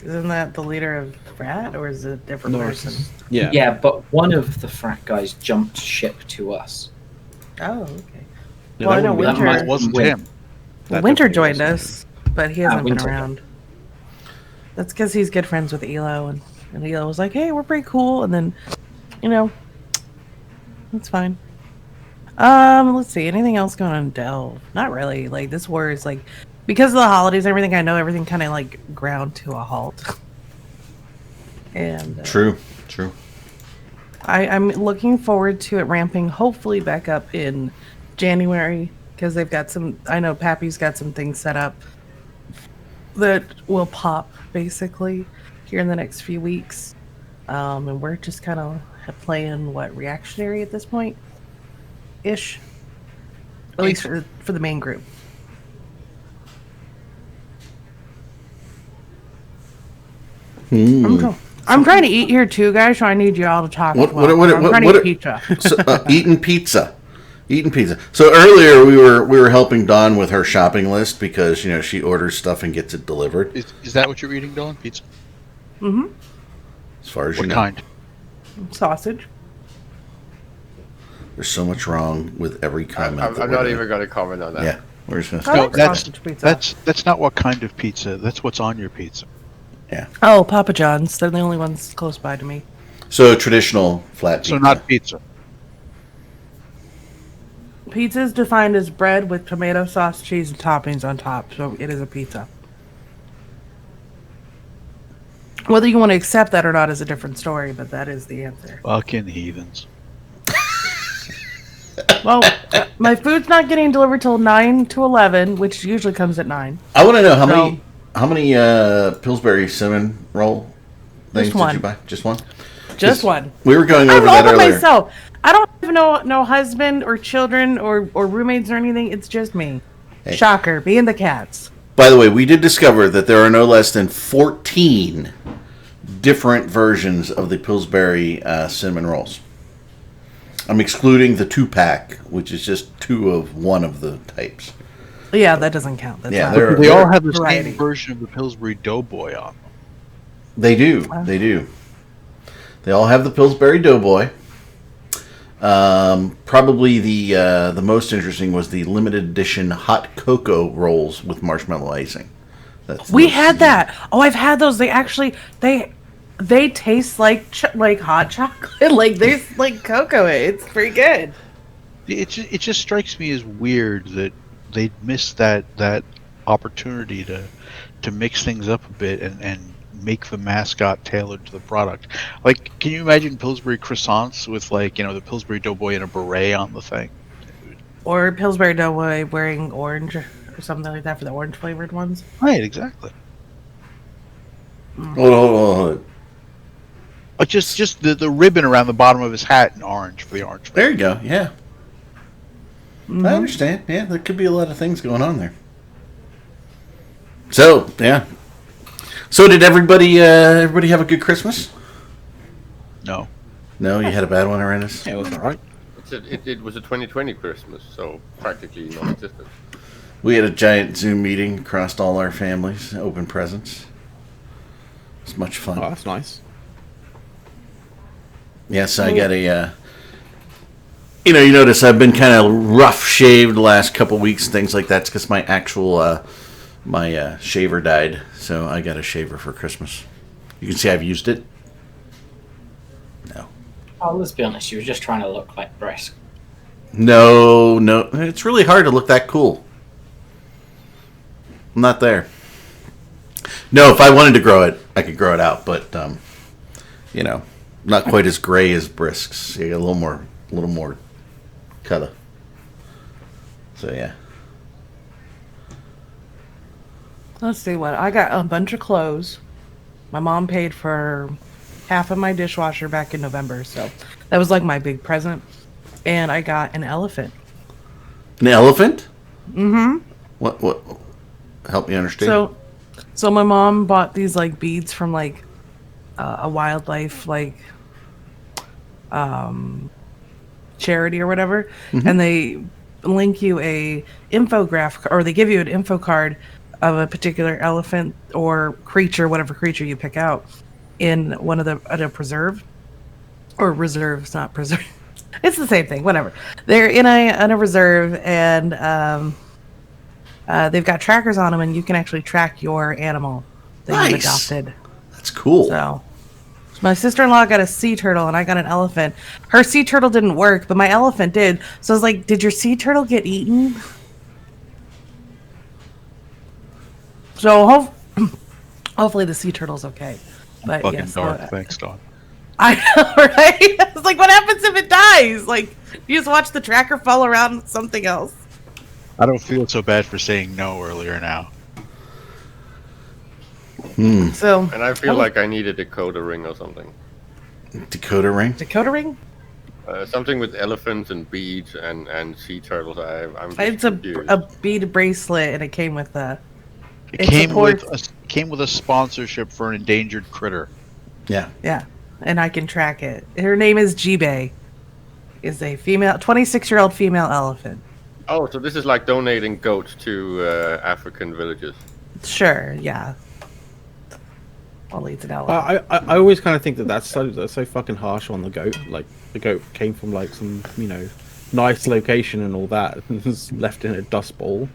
Isn't that the leader of Frat, or is it a different
Norris
person?
is- Yeah.
Yeah, but one of the frat guys jumped ship to us.
Oh, okay.
Yeah,
Well, I
that
know
wouldn't be-
That might-
It wasn't
Wait.
him.
that
Winter
definitely
joined
wasn't
us, but he hasn't been
Winter.
around. That's because he's good friends with Elo, and Elo was like, "Hey, we're pretty cool," and then, it's fine. Let's see. Anything else going on in Delve? Not really. Like, this war is like, because of the holidays and everything. I know everything kind of like ground to a halt. And
true.
I'm looking forward to it ramping hopefully back up in January because they've got some. I know Pappy's got some things set up that will pop basically here in the next few weeks, and we're just kind of playing reactionary at this point, ish. At least for the main group. I'm trying to eat here too, guys. So I need you all to talk. I'm trying to eat pizza.
So, eating pizza. Eating pizza. So earlier we were helping Dawn with her shopping list because she orders stuff and gets it delivered.
Is that what you're eating, Dawn? Pizza?
Mm-hmm.
As far as
What
you know.
kind?
Sausage.
There's so much wrong with every comment.
I'm not even going to comment on that.
Yeah, we're just gonna.
I
No,
like
that's
sausage pizza.
that's not what kind of pizza. That's what's on your pizza.
Oh, Papa John's. They're the only ones close by to me.
So traditional flat pizza.
So not pizza.
Pizza is defined as bread with tomato sauce, cheese, and toppings on top. So it is a pizza. Whether you want to accept that or not is a different story, but that is the answer.
Fucking heathens.
Well, my food's not getting delivered till 9 to 11, which usually comes at 9.
I want to know how many Pillsbury cinnamon roll things
Just one.
did you buy? Just one.
Just one.
We were going
I'm
over
all
that
by
earlier.
myself. I don't even know no husband or children or roommates or anything. It's just me.
Hey.
Shocker. Being the cats.
By the way, we did discover that there are no less than 14 different versions of the Pillsbury cinnamon rolls. I'm excluding the 2-pack, which is just 2 of one of the types.
Yeah, that doesn't count. That's
Yeah,
not-
They all have the
variety.
same version of the Pillsbury Doughboy on them.
They do. They do. They all have the Pillsbury Doughboy. Probably the most interesting was the limited edition hot cocoa rolls with marshmallow icing. That's the
We
most-
had that. Oh, I've had those. They actually they taste like hot chocolate. Like there's like cocoa. It's pretty good.
It just strikes me as weird that they missed that opportunity to mix things up a bit and make the mascot tailored to the product. Like, can you imagine Pillsbury croissants with the Pillsbury Doughboy and a beret on the thing?
Or Pillsbury Doughboy wearing orange or something like that for the orange flavored ones.
Right, exactly.
Hold.
But just the ribbon around the bottom of his hat in orange for the orange flavor.
There you go. Yeah. I understand. Yeah, there could be a lot of things going on there. So, yeah. So did everybody have a good Christmas?
No.
No, you had a bad one, Aranus?
Yeah, it was alright.
It was a 2020 Christmas, so practically non-existent.
We had a giant Zoom meeting across all our families, open presents. It's much fun.
Oh, that's nice.
Yes, I got a. You notice I've been kind of rough shaved the last couple weeks and things like that because my actual my shaver died, so I got a shaver for Christmas. You can see I've used it. No,
Oh, let's be honest. You were just trying to look like Brisk.
no, it's really hard to look that cool. I'm not there. No, if I wanted to grow it, I could grow it out, but not quite as gray as Brisk's. You got a little more color. So yeah.
Let's see what I got. A bunch of clothes. My mom paid for half of my dishwasher back in November, so that was like my big present. And I got an elephant.
An elephant? Mm-hmm. What? Help me understand.
So my mom bought these like beads from like a wildlife charity or whatever, and they link you a infographic, or they give you an info card of a particular elephant or creature, whatever creature you pick out, in one of at a preserve or reserve. It's not preserve. It's the same thing. Whatever. They're in a reserve, and they've got trackers on them, and you can actually track your animal that you've
Nice.
adopted.
That's cool.
So my sister-in-law got a sea turtle and I got an elephant. Her sea turtle didn't work, but my elephant did. So I was like, did your sea turtle get eaten? So hopefully the sea turtle's okay. But
Fucking
yes,
dark. Thanks, Don.
I know, right? It's like, what happens if it dies? Like, you just watch the tracker fall around something else.
I don't feel so bad for saying no earlier now.
So,
And I feel like I need a decoder ring or something.
Dakota ring.
Dakota ring?
Something with elephants and beads and sea turtles. I'm just
It's
confused.
a bead bracelet, and it came with a.
It
It
came with a sponsorship for an endangered critter.
Yeah.
Yeah, and I can track it. Her name is Jibe. Is a female, 26-year-old female elephant.
Oh, so this is like donating goats to African villages.
Sure, yeah. Well, it's an elephant.
I always kind of think that's so fucking harsh on the goat. Like the goat came from like some nice location and all that, and was left in a dust bowl.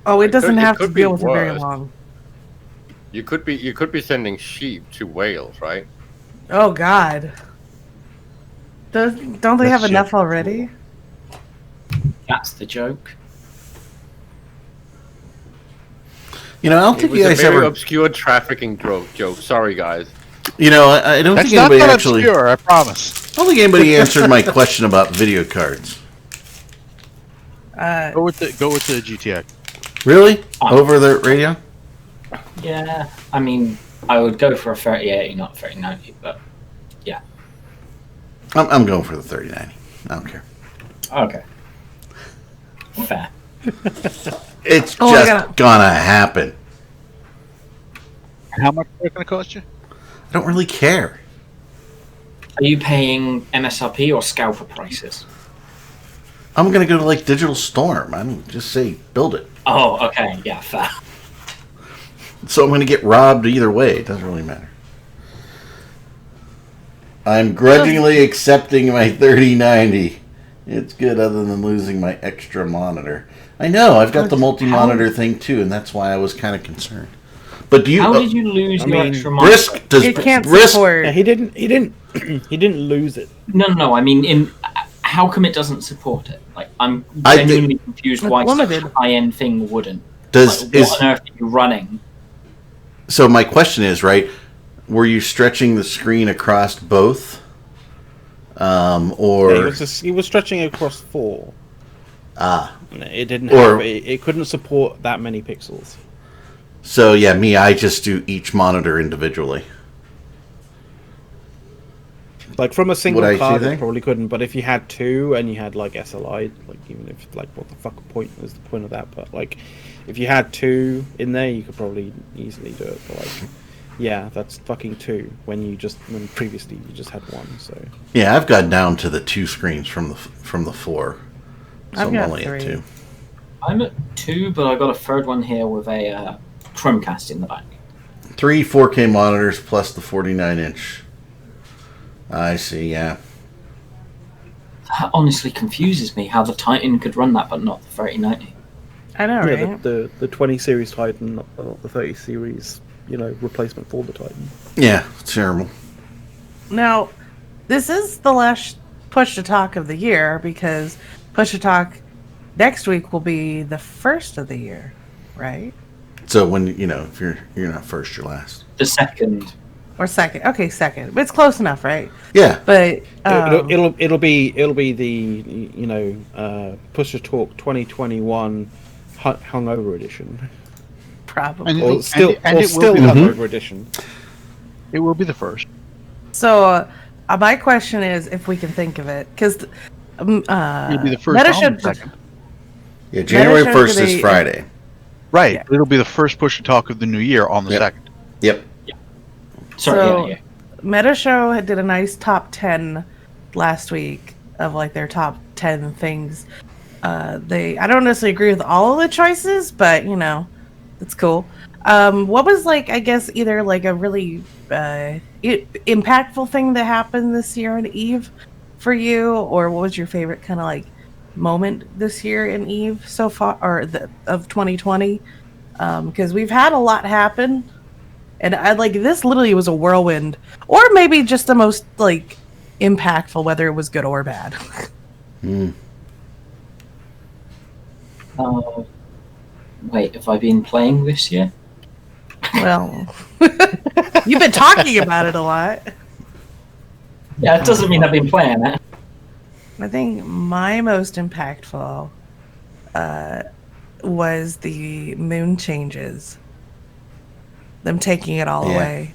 Oh, it doesn't
it
have to
could be
deal with it very
worse.
long.
You could be sending sheep to Wales, right?
Oh God. Don't they have
That's
enough
it.
already?
That's the joke.
I don't
It
think
was
you
a
guys
very
ever.
obscure trafficking joke. Sorry, guys.
I don't
That's
think
not
anybody
that
actually.
obscure, I promise.
I don't think anybody answered my question about video cards.
Go with the GTX.
Really?
Oh.
Over the radio?
Yeah, I mean, I would go for a 3080, not 3090, but
I'm going for the 3090. I don't care.
okay. Fair.
It's
Oh, I
just
gotta-
gonna happen.
How much is it going to cost you?
I don't really care.
Are you paying MSRP or scalper prices?
I'm gonna go to like Digital Storm. I don't just say build it.
Oh, okay, yeah, fair.
So I'm gonna get robbed either way. It doesn't really matter. I'm grudgingly accepting my 3090. It's good other than losing my extra monitor. I know, I've got the multi-monitor thing too, and that's why I was kind of concerned. But do you?
How did you lose
I
your
mean,
extra monitor?
Risk does
It can't
risk?
support.
Yeah, he didn't he didn't lose it.
No. I mean, how come it doesn't support it? Like, I'm
I think-
genuinely confused why such
Limited.
a high-end thing wouldn't.
Does
Like, what on earth are you running?
So my question is, right? Were you stretching the screen across both, or
Yeah, he was stretching across 4.
ah?
It didn't
Or-
have it couldn't support that many pixels.
So yeah, I just do each monitor individually.
Like from a single
Would I see
card,
that?
it probably couldn't. But if you had 2 and you had like SLI, like even if like what the fuck point is the point of that? But like if you had 2 in there, you could probably easily do it. But like yeah, that's fucking 2 when previously you just had 1. So
Yeah, I've got down to the 2 screens from the 4. So
I've
I'm
got
only at
3.
2.
I'm at 2, but I got a third one here with a Chromecast in the back.
3 4K monitors plus the 49-inch. I see. Yeah.
That honestly confuses me how the Titan could run that, but not the 3090.
I know,
yeah,
right?
the 20 series Titan, not the 30 series, replacement for the Titan.
Yeah. It's terrible.
Now, this is the last Push to Talk of the year because Push to Talk next week will be the first of the year, right?
So when if you're not first, you're last.
The second.
Or second? Okay, second. But it's close enough, right?
Yeah.
But
It'll be the Push to Talk 2021 hungover edition,
probably.
And
or
it-
still
and
or
it will
still
be the
hungover edition.
It will be the first.
So my question is, if we can think of it, because
It'll be the first
Meta
on the
showed
second.
Yeah. January
showed
1st
today-
is Friday.
Right.
Yeah.
It'll be the first push to talk of the new year on the
Yep.
second.
Yep.
Sorry,
So-
yeah.
Meta Show did a nice top 10 last week of like their top 10 things. I don't necessarily agree with all of the choices, but it's cool. What was like, I guess, either like a really impactful thing that happened this year in Eve for you, or what was your favorite kind of like moment this year in Eve so far, or of 2020? Because we've had a lot happen. And I like this literally was a whirlwind, or maybe just the most like impactful, whether it was good or bad.
Wait, have I been playing this year?
Well, you've been talking about it a lot.
Yeah, it doesn't mean I've been playing it.
I think my most impactful was the moon changes. Them taking it all
Yeah.
away.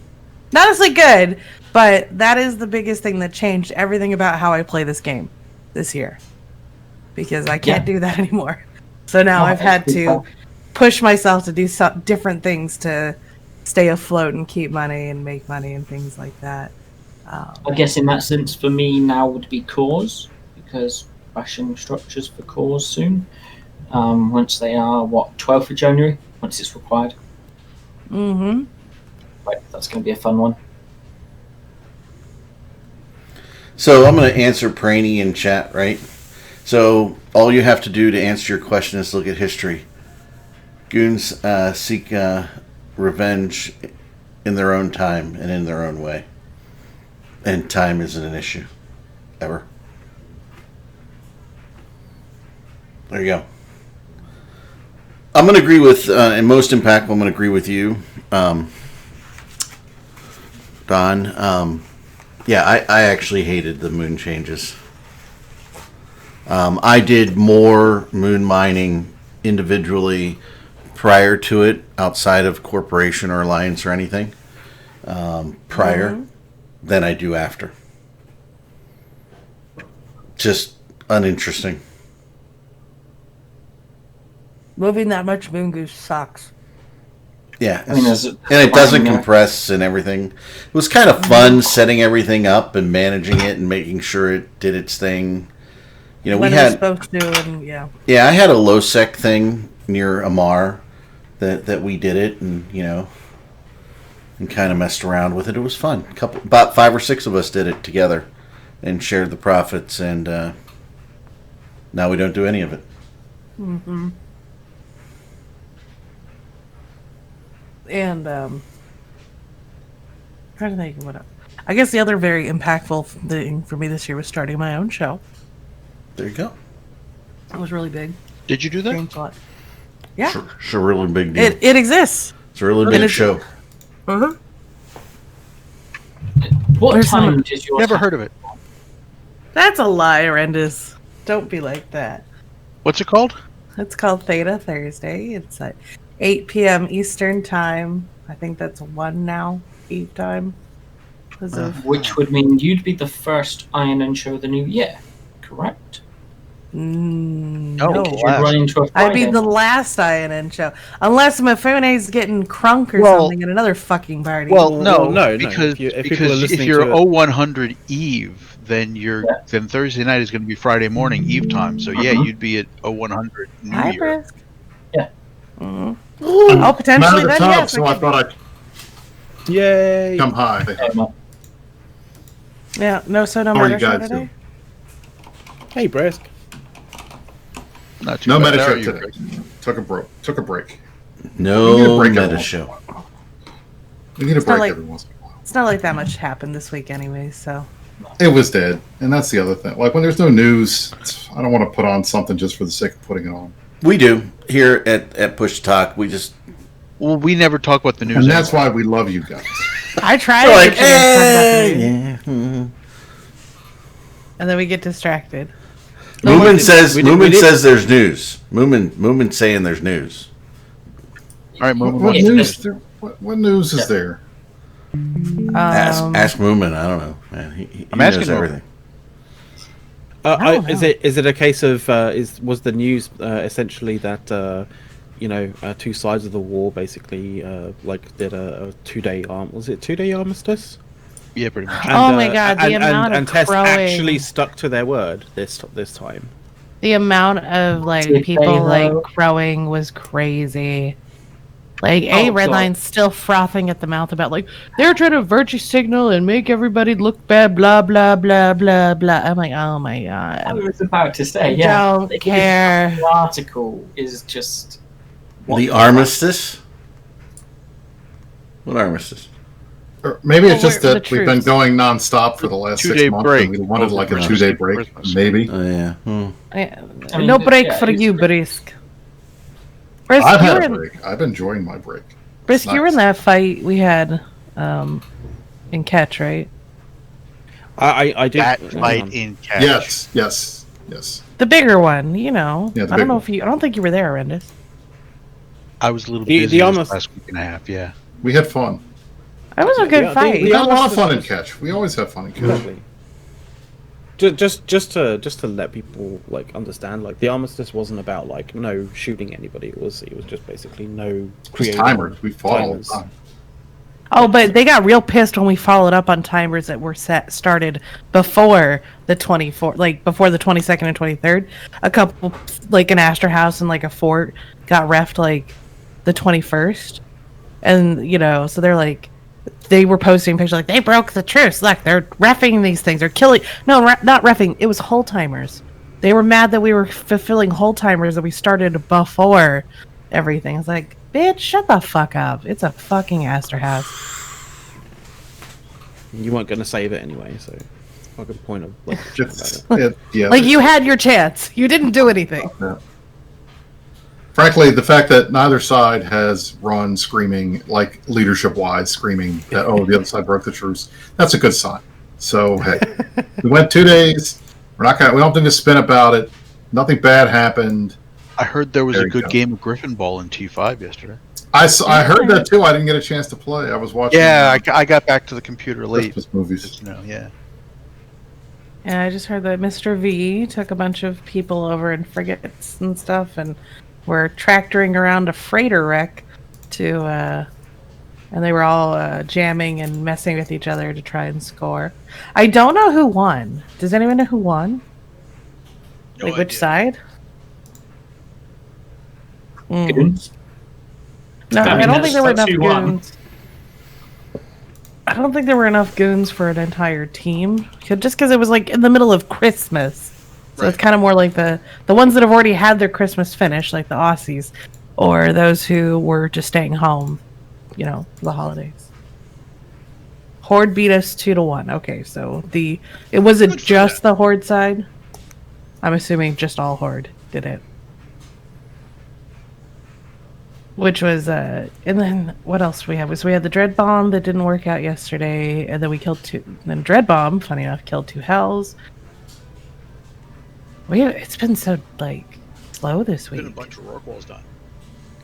Not necessarily good, but that is the biggest thing that changed everything about how I play this game this year. Because I can't do that anymore. So now
Oh,
I've had
it's good
to push myself to do some different things to stay afloat and keep money and make money and things like that.
I guess in that sense, for me now would be cores, because bashing structures for cores soon. Once they are 12th of January, once it's required.
Mm-hmm.
Right, that's going to be a fun one.
So I'm going to answer Praney in chat, right? So all you have to do to answer your question is look at history. Goons seek revenge in their own time and in their own way. And time isn't an issue. Ever. There you go. I'm going to agree with, and most impactful, I'm going to agree with you, Don. Yeah, I actually hated the moon changes. I did more moon mining individually prior to it, outside of corporation or alliance or anything, prior, than I do after. Just uninteresting.
Moving that much Moon Goose sucks.
Yeah,
I mean,
and it doesn't compress and everything. It was kind of fun setting everything up and managing it and making sure it did its thing. You know,
When
we
it was
had
supposed to, and yeah.
I had a low sec thing near Amar that we did it, and you know, and kind of messed around with it. It was fun. About 5 or 6 of us did it together and shared the profits, and now we don't do any of it.
Mm-hmm. And trying to think what. I guess the other very impactful thing for me this year was starting my own show.
There you go.
It was really big.
Did you do that?
Changed a lot. Yeah,
It's a really big deal.
it exists.
It's a really
And
big
it's-
show.
Uh-huh.
What
There's
time
some-
does yours
Never
have?
heard of it.
That's a lie, Rendis. Don't be like that.
What's it called?
It's called Theta Thursday. It's at 8 p.m. Eastern time. I think that's 1 now, Eve time. Because of
Which would mean you'd be the first INN show of the new year, correct?
Oh,
no.
wow.
Because you're running to a
I'd be
Friday.
the last INN show. Unless Mifune's getting crunk or
Well-
something at another fucking party.
Well,
Well,
no,
no.
because
If people are
because if
listening
you're
to it-
0100 Eve, then then Thursday night is going to be Friday morning Eve time. So yeah,
Mhm.
you'd be at 0100 New
Hi,
Year.
Brisk.
Yeah.
Mhm.
I'm
Oh, potentially
out of
then,
the tub,
yes.
so I thought I'd
Yay!
come high.
Yeah, no soda
How are you
murder show
guys
today?
doing?
Hey, Brisk.
Not too
No
bad.
meta
How
show
are you,
today.
Chris?
Took a break. We need a
No
break
meta
everyone.
show.
We need a
It's not
break
like-
every once in a while.
It's not like that much happened this week anyway, so.
It was dead, and that's the other thing. Like when there's no news, I don't want to put on something just for the sake of putting it on.
We do here at Push Talk. We just
Well, we never talk about the news.
And that's
anymore.
why we love you guys.
I try
we're
to
like,
get you guys to talk about the news,
yeah. mhm.
and then we get distracted.
Moomin says
we did-
Moomin says there's news. Moomin saying there's news.
All right,
What,
moving
what
on.
news? What news is there?
Ask Moomin. I don't know, man. He
I'm
knows
asking Moomin.
everything.
I don't
Is
know.
it a case of was the news essentially that you know 2 sides of the war basically like did a 2-day was it 2-day armistice?
Yeah, pretty much.
Oh my God, the amount of
and Test
crowing.
actually stuck to their word this time.
The amount of like
Did they,
people like
though?
crowing was crazy. Like
Oh,
Redline's still frothing at the mouth about like they're trying to virtue signal and make everybody look bad, blah blah blah blah blah. I'm like, oh my
I
God,
was about to say,
I
yeah.
don't
the
care.
article is just
The armistice. What armistice?
Or maybe it's
Well,
just
we're
that
the
we've been
troops.
going nonstop for the last 6
2-day
months,
break.
and we wanted like a
Yeah.
2-day break.
Christmas.
Maybe.
Oh yeah.
I mean,
No break
yeah,
for
it's
you,
pretty-
Brisk. Brisk,
I've
you
had
were
a
in,
break. I've been enjoying my break.
Brisk, you were in
nice.
that fight we had in Catch, right?
I did
That
hang
fight
on.
in Cash.
Yes.
The bigger one, you know.
Yeah, the
I
big
don't know
one.
if you. I don't think you were there, Rendis.
I was a little
The
busy
almost-
this last week and a half. Yeah.
We had fun.
That was a good
the-
fight.
We had a lot of fun in
Almost-
catch. We always have fun in catch.
Exactly. Just to let people like understand, like the armistice wasn't about like no shooting anybody. It was just basically no
Just
creating
timers. We fought all the
timers.
time.
Oh, but they got real pissed when we followed up on timers that were started before the 24th, like before the 22nd and 23rd. A couple, like an Astor House and like a fort, got refed like the 21st, and you know, so they're like, they were posting pictures like they broke the truce. Look, they're reffing these things. They're killing. No, not reffing. It was whole timers. They were mad that we were fulfilling whole timers that we started before everything. It's like, bitch, shut the fuck up. It's a fucking Astor House.
You weren't going to save it anyway, so what's the point of like
Just,
about it?
yeah.
Like you had your chance. You didn't do anything.
Frankly, the fact that neither side has run screaming, like leadership-wise, screaming that the other side broke the truce, that's a good sign. So hey, we went 2 days. We don't have to spin about it. Nothing bad happened.
I heard there was
There
a
you
good
go.
game of Griffin Ball in T5 yesterday.
I heard that too. I didn't get a chance to play. I was watching.
Yeah, I got back to the computer late.
Christmas movies.
Just, you know, yeah.
And I just heard that Mr. V took a bunch of people over in frigates and stuff, and were tractoring around a freighter wreck to, and they were all jamming and messing with each other to try and score. I don't know who won. Does anyone know who won?
No
Like which
idea.
side? Mm.
Goons.
No,
I
I,
mean,
don't think there were
that's
enough
who won.
goons. I don't think there were enough goons for an entire team. Just because it was like in the middle of Christmas. So it's kind of more like the ones that have already had their Christmas finished, like the Aussies, or those who were just staying home, you know, for the holidays. Horde beat us 2-1. Okay, so it wasn't
Good for
just the Horde side. I'm assuming just all Horde did it. Which was, and then what else do we have? So we had the Dread Bomb that didn't work out yesterday, and then we killed two. Then Dread Bomb, funny enough, killed 2 Hells. It's been so like slow this
Been a
week.
bunch of Rourke walls done.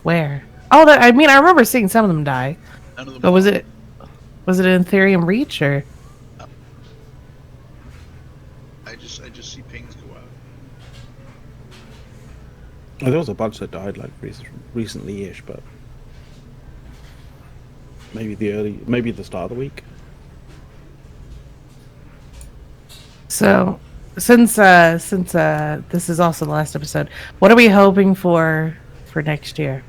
Where? Oh, I mean, I remember seeing some of them die.
None of them.
But was it an Ethereum Reach or?
I just see pings go out.
There was a bunch that died like recently-ish, but maybe the start of the week.
So, since this is also the last episode, what are we hoping for next year?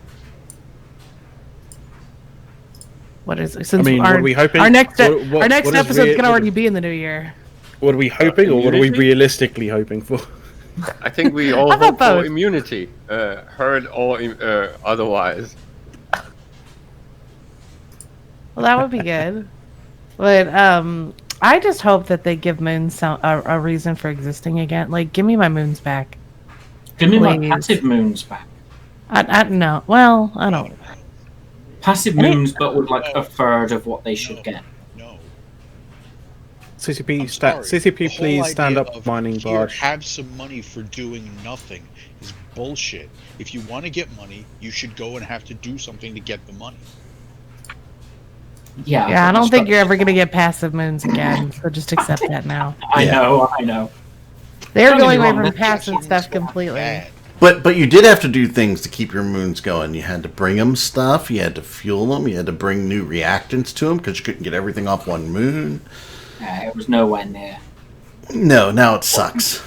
What is since
I mean, what are we hoping?
our next
What-
our next
what is
episode
rea-
can
what
already
is-
be in the new year.
What are we hoping, or what are we
Immunity?
realistically hoping for?
I think we all
How about
hope for
both?
immunity, herd or otherwise.
Well, that would be good. But I just hope that they give moons a reason for existing again. Like, give me my moons back.
Give me my
Please.
passive moons back.
I no. Well, I don't.
Passive
I mean-
moons, but with like a third of what they should get.
No.
CCP,
I'm sorry. The
CCP,
whole
please stand
idea
up,
of,
mining
here,
barge.
have some money for doing nothing is bullshit. If you want to get money, you should go and have to do something to get the money.
Yeah.
Yeah, I
but
don't think you're
structure-
ever gonna get passive moons again. So just accept that now.
I
Yeah.
know.
They're
Don't get me
going away
wrong,
from
that's
passive
Moons
stuff
going
completely.
bad.
But you did have to do things to keep your moons going. You had to bring them stuff. You had to fuel them. You had to bring new reactants to them because you couldn't get everything off one moon.
It was nowhere near.
No, now it sucks.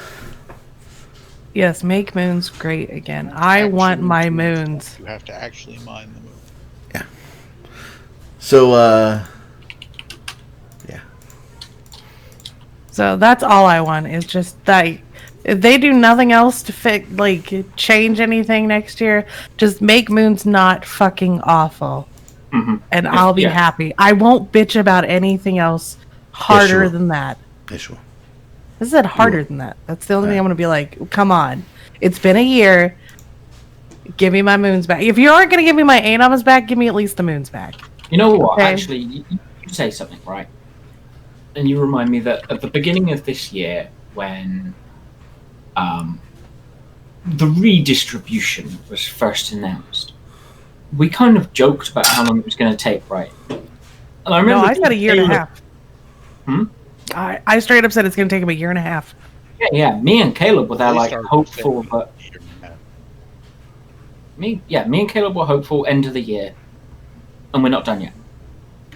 Yes, make moons great again. I want
Actually
my
do
moons.
stuff. You have to actually mine the moon.
So, yeah.
So that's all I want is just that if they do nothing else to change anything next year, just make moons not fucking awful.
Mhm.
And I'll be
Yeah.
happy. I won't bitch about anything else harder
sure.
than that.
Yeah, sure.
This is harder than that. That's the only thing I'm gonna be like, come on. It's been a year. Give me my moons back. If you aren't gonna give me my Anoms back, give me at least the moons back.
You know what?
Okay.
Actually, you say something, right? and you remind me that at the beginning of this year, when the redistribution was first announced, we kind of joked about how long it was going to take, right? And I
No,
remember
I said a year and a half.
Hmm?
I straight up said it's going to take him a year and a half.
Yeah. Me and Caleb were there,
They
like
started
hopeful,
saying
but
year and a half.
me and Caleb were hopeful end of the year, and we're not done yet.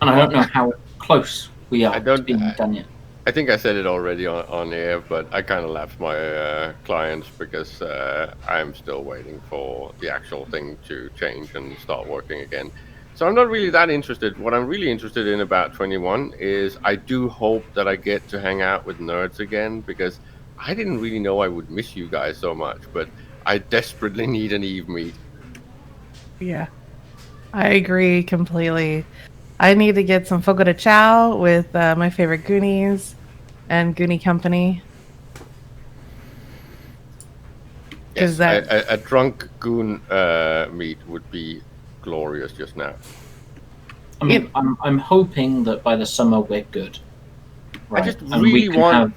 And I don't know how close we are
I don't-
to being done yet.
I think I said it already on air, but I kind of left my clients because I'm still waiting for the actual thing to change and start working again. So I'm not really that interested. What I'm really interested in about 21 is I do hope that I get to hang out with nerds again, because I didn't really know I would miss you guys so much, but I desperately need an Eve meet.
Yeah. I agree completely. I need to get some Fogo de Chao with my favorite Goonies and Goonie Company.
Yes,
Is that-
a drunk goon meet would be glorious just now.
I mean, I'm hoping that by the summer we're good. Right?
just
And we
really
can
want-
have-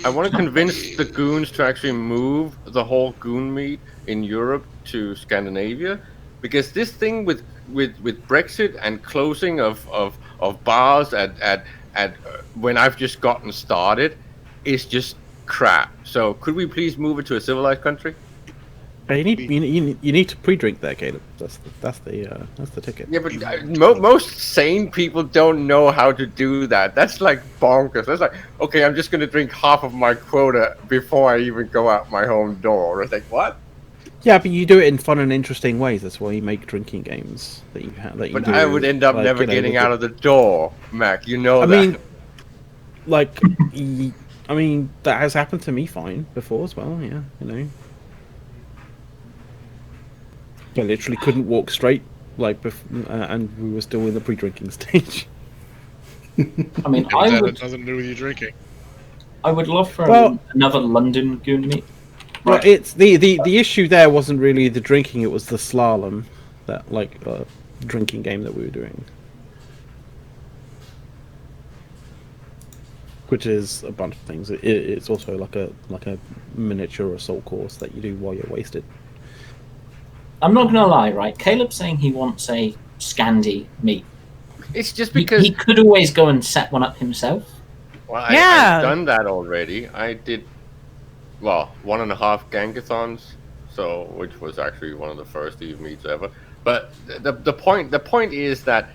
I want to convince the goons to actually move the whole goon meet in Europe to Scandinavia, because this thing with Brexit and closing of bars at when I've just gotten started is just crap. So could we please move it to a civilized country?
You need to pre-drink there, Caleb. That's the ticket.
Yeah, but most sane people don't know how to do that. That's like bonkers. That's like, okay, I'm just going to drink half of my quota before I even go out my home door. It's like, what?
Yeah, but you do it in fun and interesting ways. That's why you make drinking games that you have. That you
But
do,
I would end up
like,
never
you know,
getting
with
out of the door, Mac. You know
I
that.
mean, like, I mean, that has happened to me fine before as well. Yeah, you know. I literally couldn't walk straight, like, and we were still in the pre-drinking stage.
I mean,
That
I
had
would
nothing to do with you drinking.
love for
Well-
another London goon meet.
Well, it's the issue there wasn't really the drinking; it was the slalom, that like drinking game that we were doing, which is a bunch of things. It's also like a miniature assault course that you do while you're wasted.
I'm not gonna lie, right? Caleb's saying he wants a Scandi meet.
It's just
He
because
could always go and set one up himself.
well,
Yeah.
I've done that already. I did 1.5 Gangathons, so which was actually one of the first Eve meets ever. But the point is that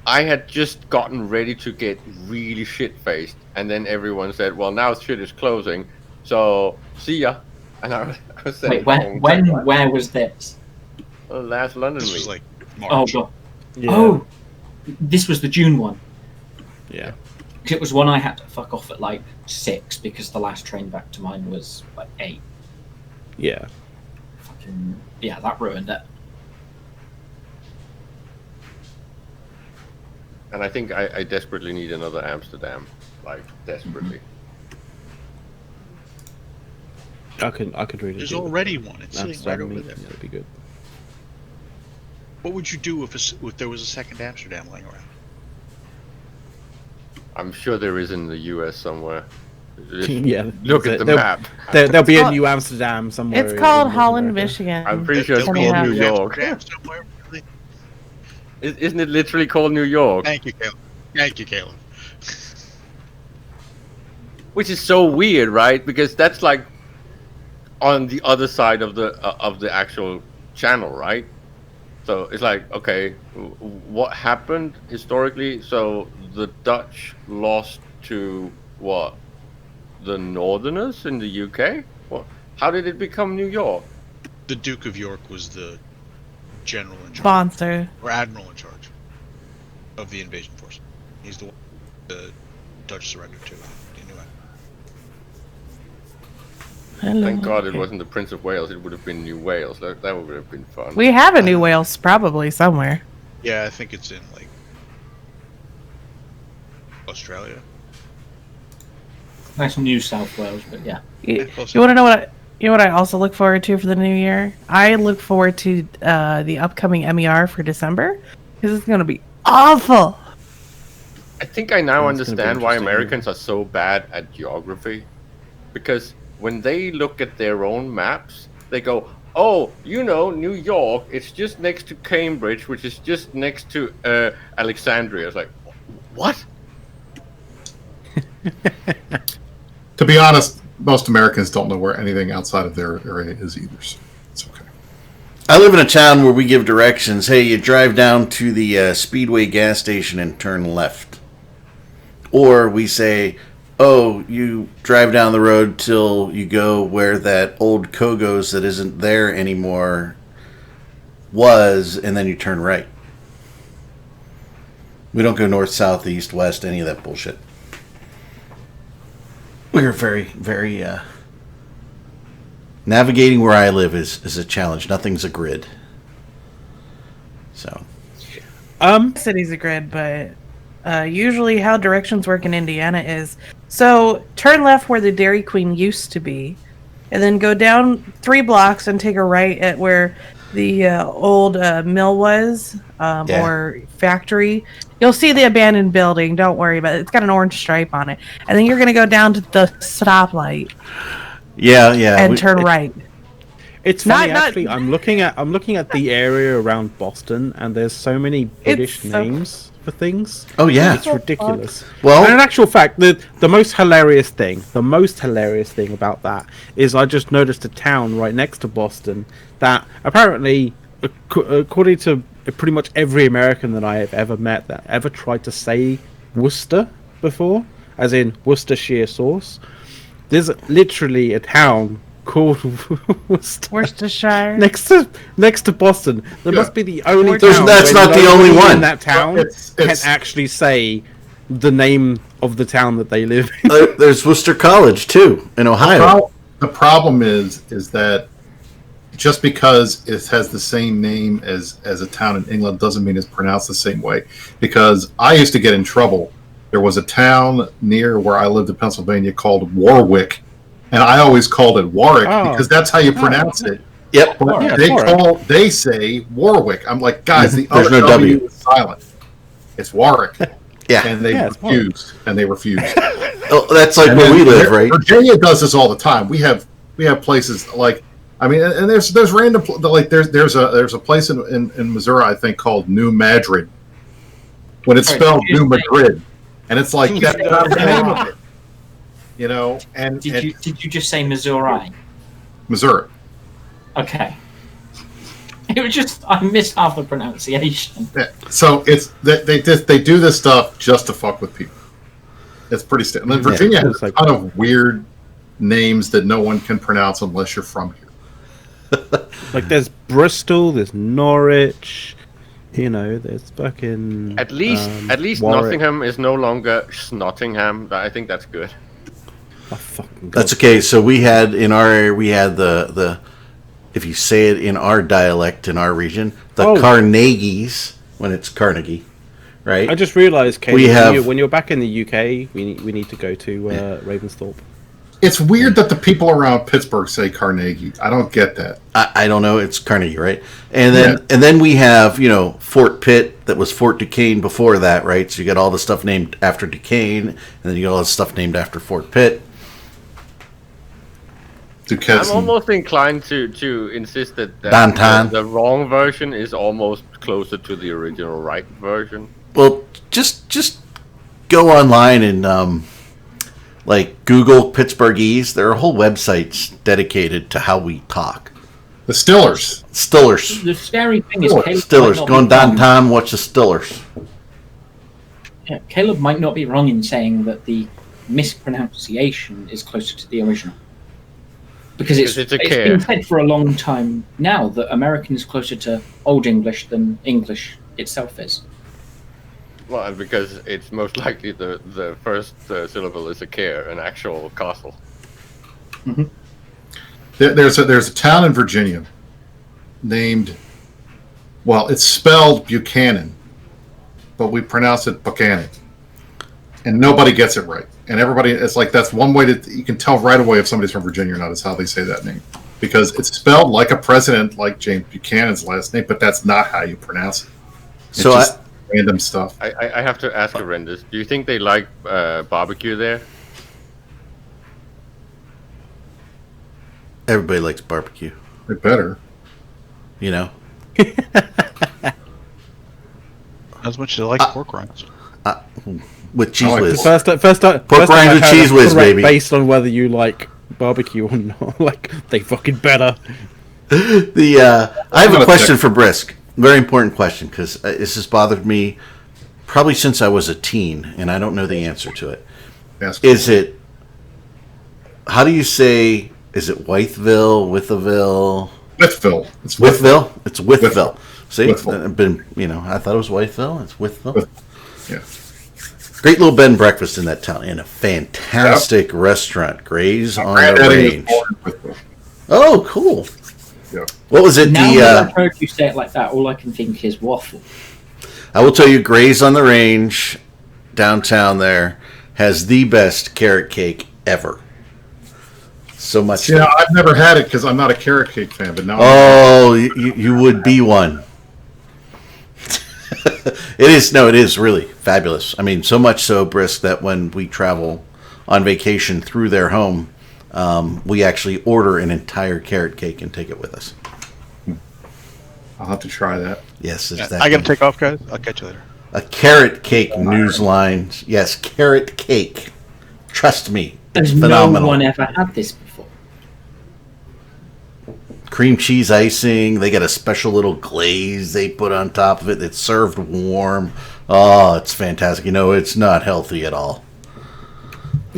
I had just gotten ready to get really shit faced, and then everyone said, "Well, now shit is closing, so see ya." And I was saying,
Wait, where was this?
last London
This
meet.
was like
Oh
March.
god.
Yeah.
Oh, this was the June one.
Yeah.
It was one I had to fuck off at like 6 because the last train back to mine was like 8.
Yeah.
Fucking yeah, that ruined it.
And I think I desperately need another Amsterdam, like desperately.
I could really.
There's
do
already one. It's sitting right
Amsterdam
over
meet,
there.
That'd be good.
What would you do if there was a second Amsterdam laying around?
I'm sure there is in the US somewhere. Just
Yeah.
look at the
There'll-
map.
There'll be a
called-
new Amsterdam somewhere.
It's called
in North
Holland,
America.
Michigan.
I'm pretty sure it's
There'll
called
be a
New
new
York.
Amsterdam somewhere, really?
Isn't it literally called New York?
Thank you, Caleb. Thank you, Caleb.
Which is so weird, right? Because that's like on the other side of the actual channel, right? So it's like, okay, what happened historically? So the Dutch lost to what? The Northerners in the UK? What? How did it become New York?
The Duke of York was the general in charge,
Sponsor.
or admiral in charge of the invasion force. He's the one the Dutch surrendered to. Anyway,
Hello.
Thank God it wasn't the Prince of Wales. It would have been New Wales. That would have been fun.
We have a New Wales probably somewhere.
yeah, I think it's in like Australia.
That's New South Wales, but yeah.
You,
close
you want to know what I also look forward to for the new year? I look forward to the upcoming MER for December because it's going to be awful.
I think I now
It's gonna be
understand why
interesting,
Americans are so bad at geography. Because when they look at their own maps, they go, oh, you know, New York, it's just next to Cambridge, which is just next to Alexandria. It's like, what?
To be honest, most Americans don't know where anything outside of their area is either. So it's okay.
I live in a town where we give directions. Hey, you drive down to the Speedway gas station and turn left. Or we say, oh, you drive down the road till you go where that old Kogo's that isn't there anymore was, and then you turn right. We don't go north, south, east, west, any of that bullshit. We're very, very, navigating where I live is a challenge. Nothing's a grid. So.
City's a grid, but usually how directions work in Indiana is, so turn left where the Dairy Queen used to be, and then go down 3 blocks and take a right at where the old mill was, or factory. You'll see the abandoned building. Don't worry about it. It's got an orange stripe on it. And then you're going to go down to the stoplight.
Yeah.
And turn right.
It's funny, actually. I'm looking at the area around Boston, and there's so many British names for things.
Oh yeah,
it's ridiculous.
Well,
and in actual fact, the most hilarious thing about that is I just noticed a town right next to Boston that apparently, according to pretty much every American that I have ever met that ever tried to say Worcester before, as in Worcestershire sauce, there's literally a town called
Worcestershire
next to Boston. There must be the only
town. That's not the only one
in that town can actually say the name of the town that they live in.
There's Worcester College too in Ohio.
The problem is that just because it has the same name as a town in England doesn't mean it's pronounced the same way. Because I used to get in trouble. There was a town near where I lived in Pennsylvania called Warwick, and I always called it Warwick because that's how you pronounce it.
Yep.
But they say Warwick. I'm like, guys, the
There's
other
no W
is silent. It's Warwick.
Yeah.
And they refused.
Oh, that's like where we live, right?
Virginia does this all the time. We have places like, I mean, and there's random, like there's a place in Missouri, I think, called New Madrid. When it's spelled New Madrid, and it's like that's not the name of it. You know, and
did you just say Missouri?
Missouri.
Okay. It was just I missed half the pronunciation.
Yeah. So it's they do this stuff just to fuck with people. It's pretty And then Virginia has a ton of weird names that no one can pronounce unless you're from here.
Like there's Bristol, there's Norwich, you know, there's fucking
at least
Warwick.
Nottingham is no longer Snottingham. I think that's good.
Oh, fucking God.
That's okay. So we had in our area, we had the if you say it in our dialect in our region, the Carnegies when it's Carnegie, right?
I just realised, Kate,
we have
when you're back in the UK, we need to go to Ravensthorpe.
It's weird that the people around Pittsburgh say Carnegie. I don't get that.
I don't know. It's Carnegie, right? And then we have, you know, Fort Pitt that was Fort Duquesne before that, right? So you got all the stuff named after Duquesne, and then you got all the stuff named after Fort Pitt.
I'm almost inclined to insist that the wrong version is almost closer to the original right version.
Well, just go online and like Google Pittsburghese. There are whole websites dedicated to how we talk.
The Stillers.
The scary thing is
Stillers. Going downtown, watch the Stillers.
Yeah, Caleb might not be wrong in saying that the mispronunciation is closer to the original. Because it's been said for a long time now that American is closer to Old English than English itself is.
Well, and because it's most likely the first syllable is a care, an actual castle.
Mm-hmm.
There's a town in Virginia named, well, it's spelled Buchanan, but we pronounce it Buchanan, and nobody gets it right. And everybody, it's like that's one way you can tell right away if somebody's from Virginia or not is how they say that name, because it's spelled like a president, like James Buchanan's last name, but that's not how you pronounce it.
So
random stuff.
I have to ask Horrendous. Do you think they like barbecue there?
Everybody likes barbecue,
They better.
you know.
As much as I like pork rinds.
With cheese
I like
whiz.
First time
Pork
first time
rinds
I
with
had
cheese
a
whiz,
correct
baby.
Based on whether you like barbecue or not. Like, they fucking better.
I have a question for Brisk. Very important question, because this has bothered me probably since I was a teen, and I don't know the answer to it.
Ask
Is it? How do you say? Is it Wytheville, Witheville,
Withville. It's
Withville? It's Withville.
Withville.
See,
Withville.
I've been, I thought it was Wytheville. It's Withville.
Yeah.
Great little bed and breakfast in that town, in a fantastic restaurant, Gray's on the
Granddaddy was
Range.
born in Withville.
Oh, cool.
Yeah.
What was it?
Now that I've heard you say it like that, all I can think is waffle.
I will tell you, Gray's on the Range, downtown there, has the best carrot cake ever. So much.
Yeah, I've never had it because I'm not a carrot cake fan, but now
Oh, you would be one. It is really fabulous. I mean, so much so, Brisk, that when we travel on vacation through their home, we actually order an entire carrot cake and take it with us.
I'll have to try that.
Yes, it's
Yeah,
that
I gotta
good.
take off, guys. I'll catch you later.
A carrot cake news line. Yes, carrot cake. Trust me, it's
Has
phenomenal.
no one ever had this before?
Cream cheese icing. They got a special little glaze they put on top of it that's served warm. Oh, it's fantastic. It's not healthy at all.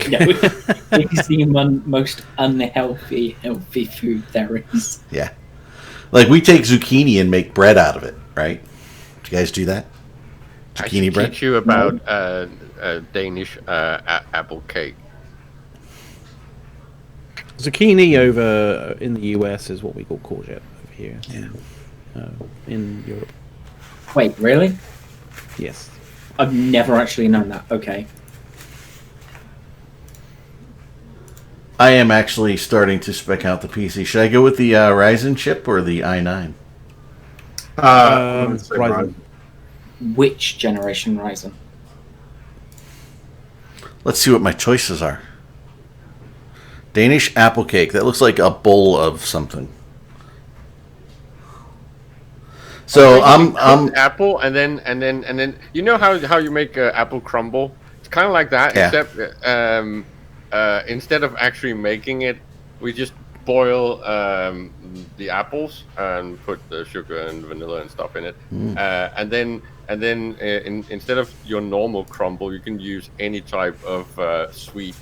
No, it's the most unhealthy food there is.
Yeah. Like, we take zucchini and make bread out of it, right? Do you guys do that?
I
Zucchini
should
bread?
teach you about Danish apple cake.
Zucchini over in the US is what we call courgette over here.
Yeah.
In Europe,
Wait, really?
yes.
I've never actually known that. Okay.
I am actually starting to spec out the PC. Should I go with the Ryzen chip or the i9?
I'm gonna say
Ryzen.
Ryzen.
Which generation Ryzen?
Let's see what my choices are. Danish apple cake. That looks like a bowl of something. So I'm
apple and then you know how you make apple crumble? It's kind of like that,
Yeah.
except instead of actually making it, we just boil the apples and put the sugar and vanilla and stuff in it, and then instead of your normal crumble, you can use any type of sweet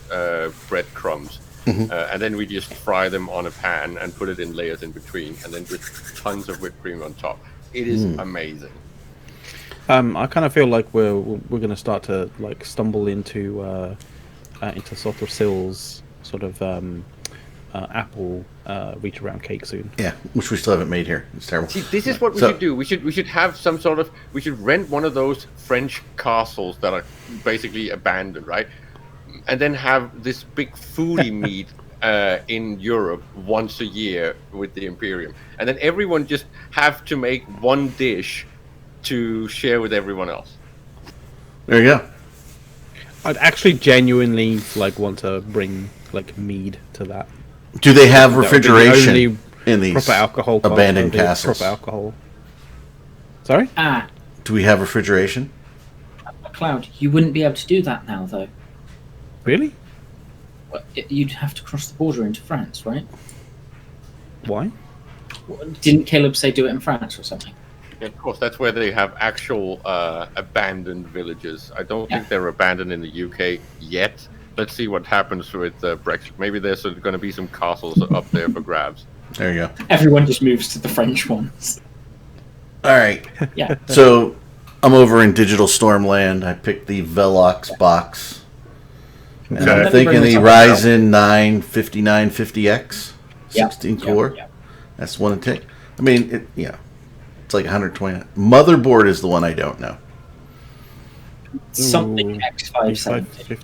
breadcrumbs. And then we just fry them on a pan and put it in layers in between, and then with tons of whipped cream on top. It is amazing.
I kind of feel like we're going to start to like stumble into sort of Sill's sort of apple reach around cake soon.
yeah, which we still haven't made here. It's terrible.
See, this is what we
So-
should do. We should have some sort of. We should rent one of those French castles that are basically abandoned, right? And then have this big foodie meet in Europe once a year with the Imperium, and then everyone just have to make one dish to share with everyone else.
There you go.
I'd actually genuinely like want to bring like mead to that.
Do they have
That would be the
refrigeration
only
in these
proper alcohol
abandoned
proper
castles?
alcohol. Sorry?
Do we have refrigeration?
Cloud, you wouldn't be able to do that now, though.
Really?
Well, you'd have to cross the border into France, right?
Why?
Didn't Caleb say do it in France or something?
Yeah, of course, that's where they have actual abandoned villages. I don't think they're abandoned in the UK yet. Let's see what happens with Brexit. Maybe there's going to be some castles up there for grabs.
There you go.
Everyone just moves to the French ones.
All right.
Yeah.
So I'm over in Digital Stormland. I picked the Velox box. And
Okay.
I'm thinking the Ryzen 9 5950X,
Yeah.
16
Yeah,
core.
yeah.
That's the one to take. I mean, it's like 120. Motherboard is the one I don't know.
Something
Ooh,
X570.
B550.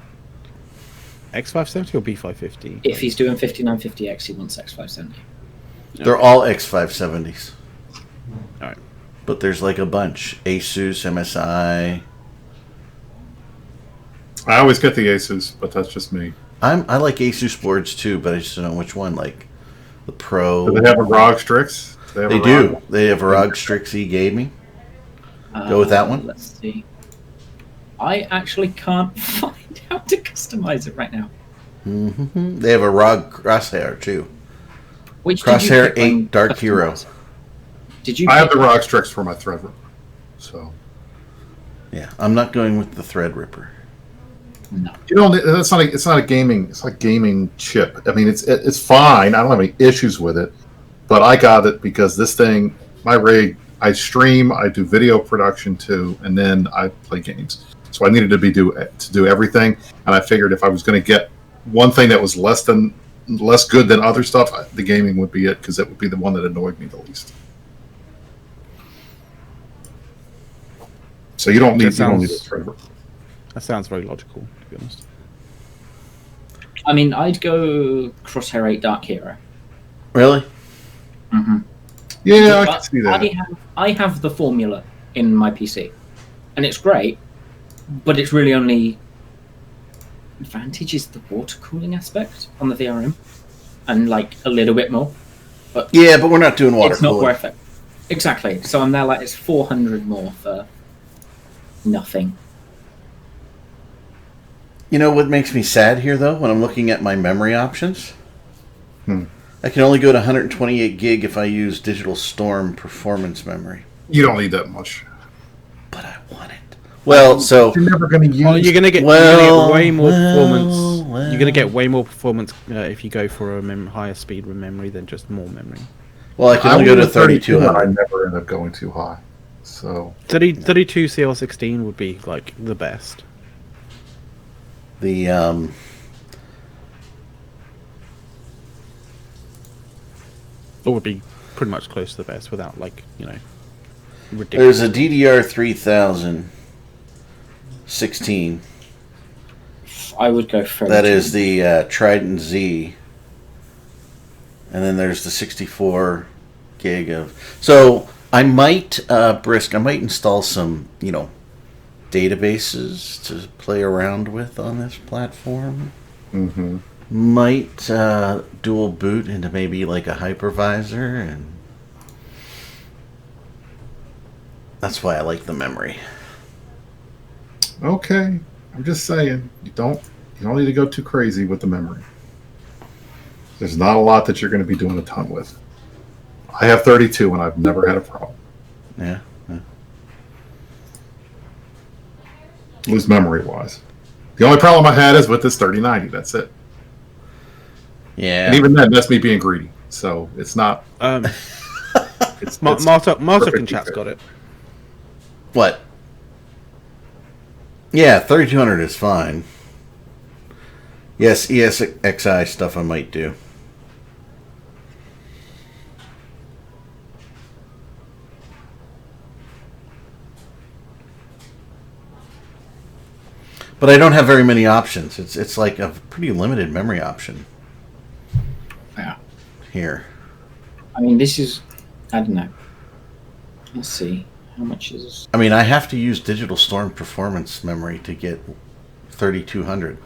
X570 or B550?
If he's doing 5950X, he wants X570.
They're all X570s.
Alright.
but there's like a bunch. Asus, MSI.
I always get the Asus, but that's just me.
I like Asus boards too, but I just don't know which one. Like the Pro.
Do they have a ROG Strix?
They do. They have a ROG Strix E-Gaming. Go with that one.
Let's see. I actually can't find how to customize it right now.
Mm-hmm. They have a ROG Crosshair too.
Which
Crosshair 8 Dark Hero.
Did you?
I have the ROG Strix for my Threadripper. So.
Yeah, I'm not going with the Threadripper.
No.
You know, it's not a gaming. It's like gaming chip. I mean, it's fine. I don't have any issues with it, but I got it because this thing, my rig, I stream, I do video production too, and then I play games. So I needed to do everything, and I figured if I was going to get one thing that was less good than other stuff, the gaming would be it because it would be the one that annoyed me the least. So you don't need a Threadripper.
That sounds very logical, to be honest.
I mean, I'd go Crosshair 8 Dark Hero.
Really?
Mm-hmm.
Yeah, I can see that.
I have the formula in my PC, and it's great, but it's really only advantage is the water cooling aspect on the VRM, and like a little bit more. But
yeah, but we're not doing water
it's
cooling.
not worth it. Exactly. So I'm there like it's 400 more for nothing.
You know what makes me sad here, though, when I'm looking at my memory options? I can only go to 128 gig if I use Digital Storm performance memory.
You don't need that much.
But I want it. Well, so
you're never going to use.
Well, you're going to get way more performance. You're going to get way more performance if you go for a higher speed with memory than just more memory.
Well, I can only go to 3200.
I never end up going too high. So
32 CL16 would be like the best.
The
It would be pretty much close to the best without, like, ridiculous.
There's a DDR 3000 16.
I would go for
that is the Trident Z, and then there's the 64 gig of. So I might I might install some databases to play around with on this platform.
Mm-hmm.
Might dual boot into maybe like a hypervisor, and that's why I like the memory.
Okay, I'm just saying you don't need to go too crazy with the memory. There's not a lot that you're going to be doing a ton with. I have 32 and I've never had a problem.
Yeah.
At least memory wise. The only problem I had is with this 3090. That's it.
Yeah.
And even then, that's me being greedy. So it's not.
Martok in chat's got it.
What? Yeah, 3200 is fine. Yes, ESXi stuff I might do. But I don't have very many options. It's like a pretty limited memory option.
Yeah.
Here.
I mean, this is. I don't know. Let's see. How much is.
I mean, I have to use Digital Storm performance memory to get 3200.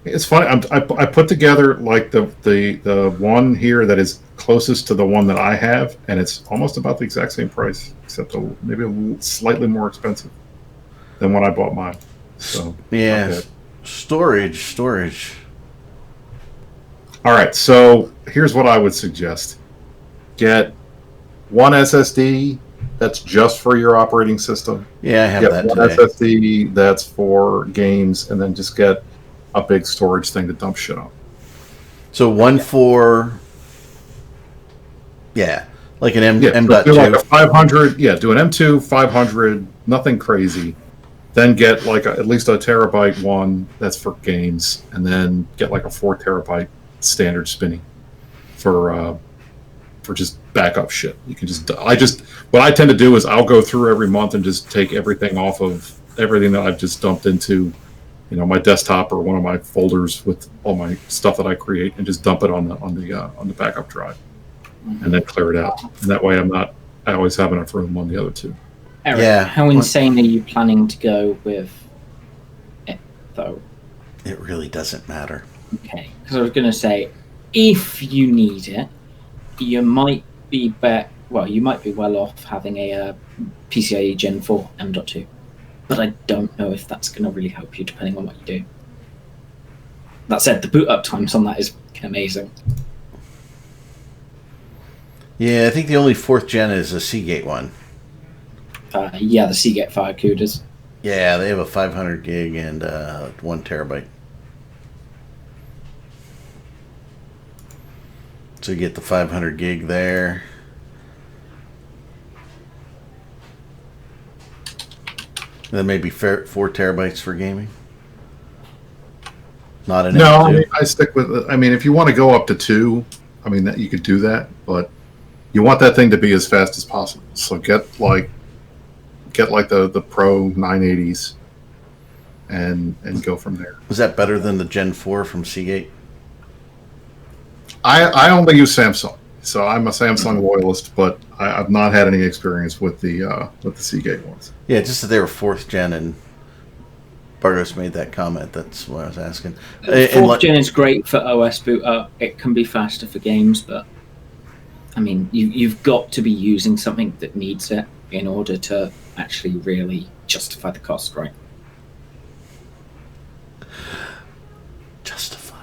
It's funny. I put together like the one here that is closest to the one that I have, and it's almost about the exact same price, except maybe a little slightly more expensive than when I bought mine. So
yeah,
okay.
Storage.
All right, so here's what I would suggest: get one SSD that's just for your operating system.
Yeah, I have
get
that
one
today.
SSD that's for games, and then just get a big storage thing to dump shit on.
So one for, like an M.2.
Do like a 500. Yeah, do an M2 500. Nothing crazy. Then get like at least a terabyte one that's for games, and then get like a 4 terabyte standard spinning for just backup shit. You can what I tend to do is I'll go through every month and just take everything off of everything that I've just dumped into, my desktop or one of my folders with all my stuff that I create, and just dump it on the backup drive, and then clear it out. And that way I I always have enough room on the other two.
Eric,
Yeah.
how insane are you planning to go with it, though?
It really doesn't matter.
Okay, because I was going to say, if you need it, you might be you might be well off having a PCIe Gen 4 M.2. But I don't know if that's going to really help you, depending on what you do. That said, the boot up times on that is amazing.
Yeah, I think the only 4th gen is a Seagate one.
Yeah, the Seagate Fire Cooters.
Yeah, they have a 500 gig and 1 terabyte. So you get the 500 gig there. Then maybe 4 terabytes for gaming. Not an
No, I,
M2.
mean, I stick with it. I mean, if you want to go up to 2, I mean, that you could do that, but you want that thing to be as fast as possible. So get like the Pro 980s and go from there.
Was that better than the Gen 4 from Seagate?
I only use Samsung, so I'm a Samsung loyalist, but I've not had any experience with the Seagate ones.
Yeah, just that they were 4th gen, and Bargos made that comment. That's what I was asking. And
4th gen is great for OS boot up. It can be faster for games, but I mean, you've got to be using something that needs it in order to actually really justify the cost, right?
Justify.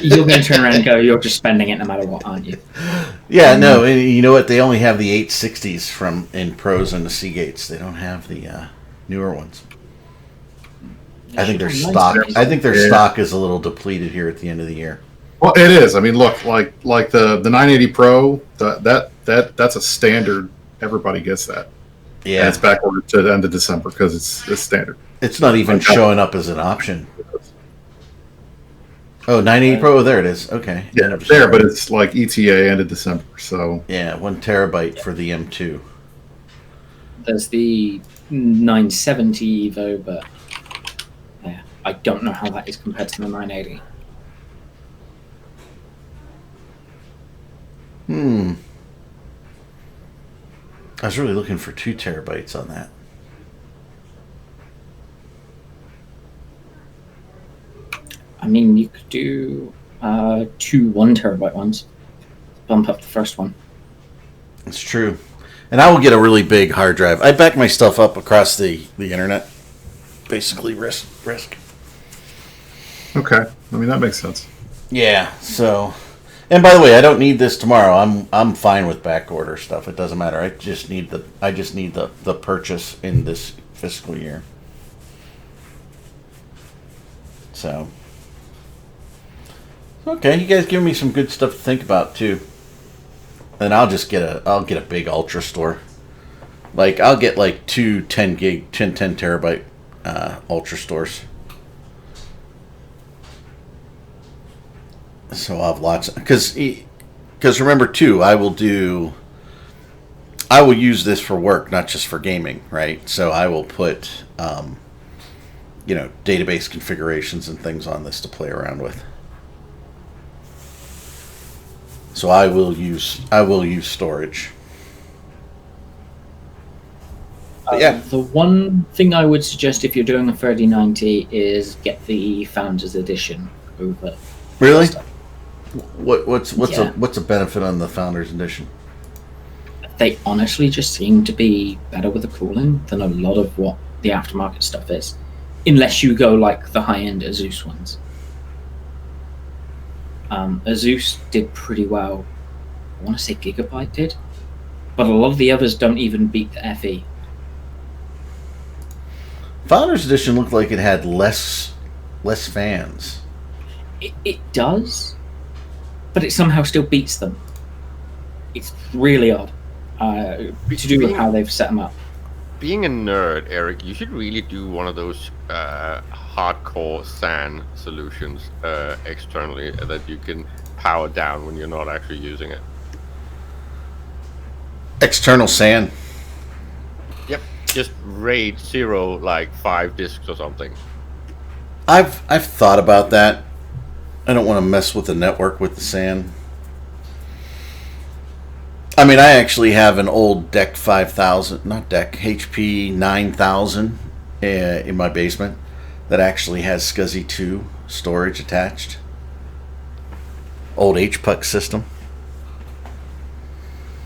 You're going to turn around and go, you're just spending it no matter what, aren't you?
Yeah, no, and you know what? They only have the 860s in Pros and the Seagates. They don't have the newer ones. I think their stock. I think their stock is a little depleted here at the end of the year.
Well, it is. I mean, look, like the 980 Pro, that's a standard. Everybody gets that.
Yeah,
and it's backordered to the end of December because it's standard.
It's not even showing up as an option. Oh, 980 Pro. There it is. Okay.
Yeah, it's there, but it's like ETA end of December. So
yeah, 1 terabyte for the M2.
There's the 970 Evo, but yeah, I don't know how that is compared to the 980.
I was really looking for 2 terabytes on that.
I mean, you could do 2 1 terabyte ones. Bump up the first one.
It's true. And I will get a really big hard drive. I back my stuff up across the internet. Basically risk.
okay, I mean that makes sense.
Yeah, so, and by the way, I don't need this tomorrow. I'm fine with back order stuff. It doesn't matter. I just need the purchase in this fiscal year. So, okay, you guys give me some good stuff to think about too. And I'll get a big Ultra store. Like I'll get like 2 10 terabyte Ultra stores. So I'll have lots because remember too, I will use this for work, not just for gaming, right? So I will put database configurations and things on this to play around with. So I will use storage. But yeah.
The one thing I would suggest if you're doing a 3090 is get the Founders Edition over.
Really? What's
Yeah.
a benefit on the Founders Edition?
They honestly just seem to be better with the cooling than a lot of what the aftermarket stuff is, unless you go like the high-end Asus ones. Asus did pretty well. I want to say Gigabyte did, but a lot of the others don't even beat the FE.
Founders Edition looked like it had less fans.
It does, but it somehow still beats them. It's really odd to do with how they've set them up.
Being a nerd, Eric, you should really do one of those hardcore SAN solutions externally that you can power down when you're not actually using it.
External SAN.
Yep, just RAID 0 like 5 disks or something.
I've thought about that. I don't want to mess with the network with the SAN. I mean, I actually have an old DEC 5000, not DEC, HP 9000 in my basement that actually has SCSI 2 storage attached. Old HPUC system.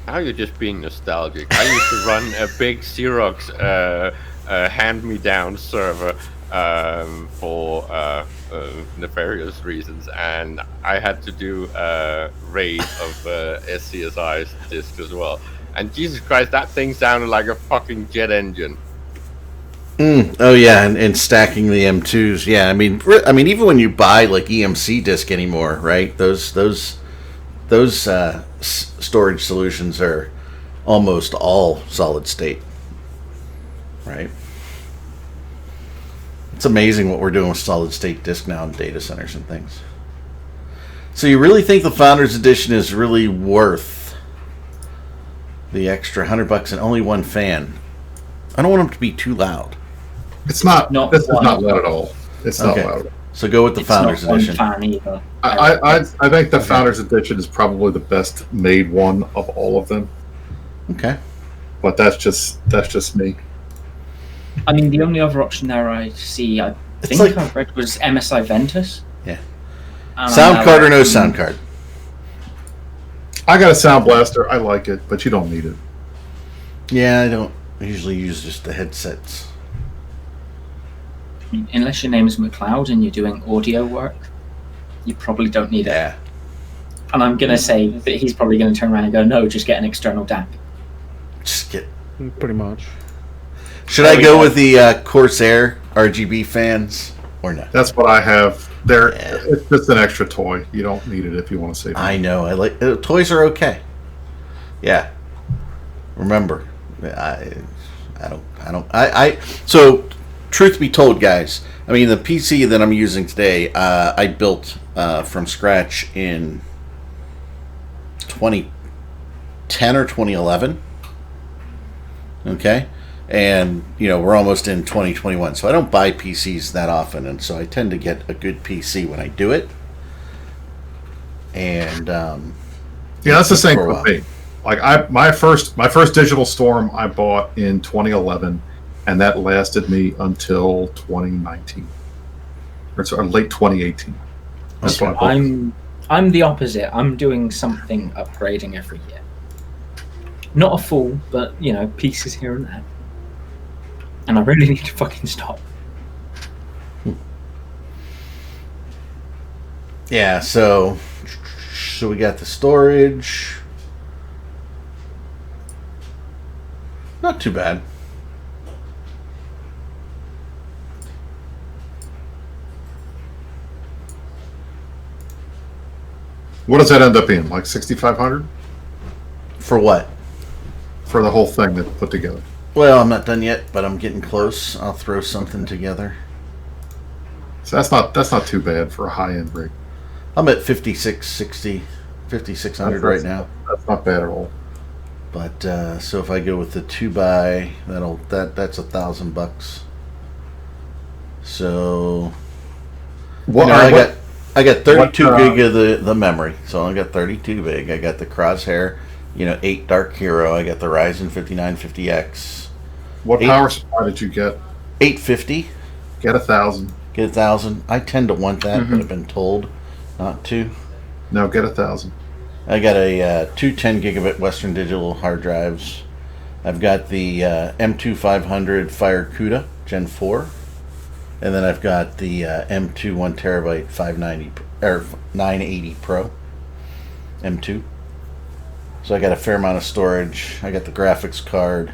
Now you're just being nostalgic. I used to run a big Xerox hand-me-down server for nefarious reasons, and I had to do a raid of SCSI's discs as well. And Jesus Christ, that thing sounded like a fucking jet engine.
Oh yeah, and stacking the M2s. Yeah, I mean, even when you buy like EMC disk anymore, right? Those storage solutions are almost all solid state, right? It's amazing what we're doing with solid state disk now in data centers and things. So you really think the Founders Edition is really worth the extra $100 and only one fan? I don't want them to be too loud.
It's not. This is not loud at all. It's not
Okay.
loud.
So go with the Founders
not
Edition.
One fan either.
I think the Founders Edition is probably the best made one of all of them.
Okay.
But that's just me.
I mean, the only other option there I see, I think
like-
I read was MSI Ventus.
Yeah.
And
Sound
I
card or no
like-
sound card?
I got a Sound Blaster. I like it, but you don't need it.
Yeah, I don't usually use just the headsets.
I mean, unless your name is McLeod and you're doing audio work, you probably don't need it.
Yeah.
And I'm going to say that he's probably going to turn around and go, no, just get an external DAC.
Just get.
Pretty much.
Should I go with the Corsair RGB fans or no?
That's what I have. There,
Yeah.
it's just an extra toy. You don't need it if you want to save
I
money.
know. I like toys are okay. Yeah. Remember, So, truth be told, guys, I mean the PC that I'm using today, I built from scratch in 2010 or 2011. Okay. And, we're almost in 2021. So I don't buy PCs that often. And so I tend to get a good PC when I do it. And,
Yeah, that's the same
for a
for
while.
me. Like my first Digital Storm I bought in 2011, and that lasted me until 2019 or sorry, late 2018. That's
Okay.
what I bought.
I'm the opposite. I'm doing something upgrading every year. Not a full, but, pieces here and there. And I really need to fucking stop.
Yeah, so we got the storage. Not too bad.
What does that end up being? Like 6,500
For what?
for the whole thing that put together.
Well, I'm not done yet, but I'm getting close. I'll throw something together.
So that's not too bad for a high end rig.
I'm at 5660, 5600 right now.
That's not bad at all.
But so if I go with the 2x, that's $1,000. So
What,
I got 32
what,
gig of the memory, so I got 32 big. I got the Crosshair, 8 Dark Hero. I got the Ryzen 5950X.
what power supply did you get?
850.
Get 1,000.
Get 1,000. I tend to want that, but I've been told not to.
No, get 1,000.
I got a 2 10 gigabit Western Digital hard drives. I've got the M2 500 Fire CUDA Gen 4. And then I've got the M2 1 terabyte 590 or 980 Pro M2. So I got a fair amount of storage. I got the graphics card.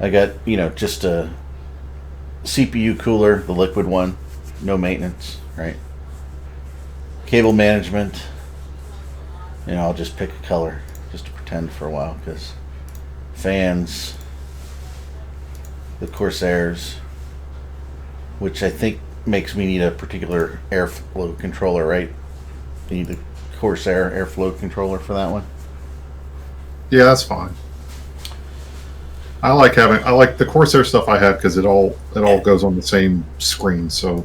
I got just a CPU cooler, the liquid one, no maintenance, right? Cable management. I'll just pick a color just to pretend for a while because fans, the Corsairs, which I think makes me need a particular airflow controller, right? You need the Corsair airflow controller for that one.
Yeah, that's fine. I like the Corsair stuff I have because it all goes on the same screen, so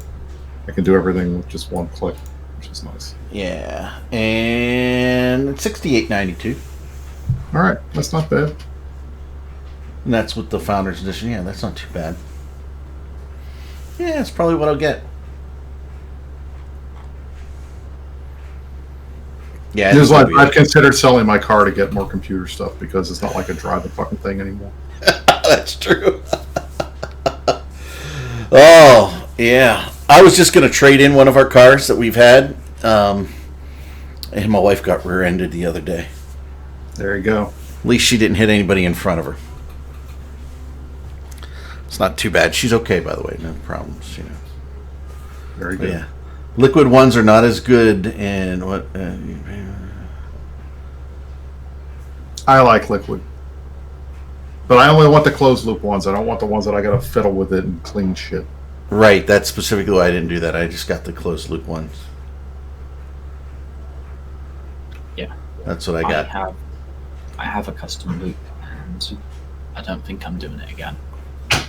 I can do everything with just one click, which is nice.
Yeah, and it's $68.92.
All right, that's not bad.
And that's with the Founders Edition. Yeah, that's not too bad. Yeah, that's probably what I'll get. Yeah,
It was like
probably
I've considered selling my car to get more computer stuff because it's not like I drive the fucking thing anymore.
That's true. Oh, yeah. I was just going to trade in one of our cars that we've had. And my wife got rear-ended the other day.
There you go.
At least she didn't hit anybody in front of her. It's not too bad. She's okay, by the way. No problems, you know.
Very
But
good.
yeah. Liquid ones are not as good, and what...
I like liquid, but I only want the closed loop ones. I don't want the ones that I gotta fiddle with it and clean shit.
Right, that's specifically why I didn't do that. I just got the closed loop ones.
Yeah.
That's what I got.
I have a custom loop, and I don't think I'm doing it again.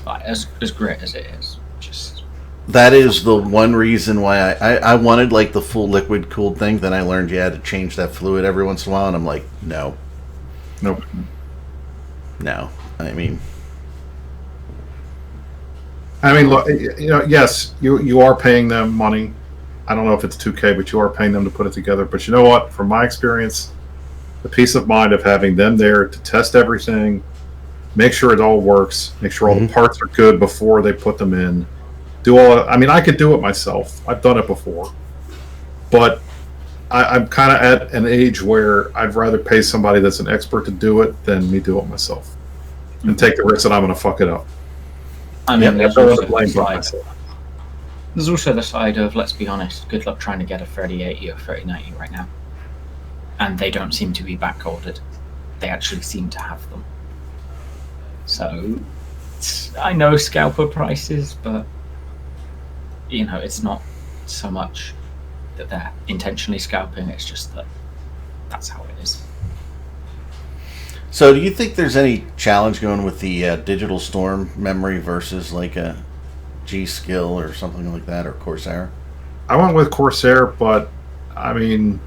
Like, as great as it is, just
That is the one reason why I wanted like the full liquid cooled thing. Then I learned you had to change that fluid every once in a while, and I'm like, no.
Nope.
No. I mean,
Look, you know, yes, you are paying them money. I don't know if it's $2K, but you are paying them to put it together. But you know what? From my experience, the peace of mind of having them there to test everything, make sure it all works, make sure all the parts are good before they put them in. I could do it myself. I've done it before, but I'm kind of at an age where I'd rather pay somebody that's an expert to do it than me do it myself and take the risk that I'm going to fuck it up.
I mean,
There's
also the side of, let's be honest, good luck trying to get a 3080 or 3090 right now. And they don't seem to be back ordered. They actually seem to have them. So, I know scalper prices, but, you know, it's not so much that they're intentionally scalping, it's just that that's how it is.
so do you think there's any challenge going with the Digital Storm memory versus like a G-Skill or something like that, or Corsair?
I went with Corsair, but I mean,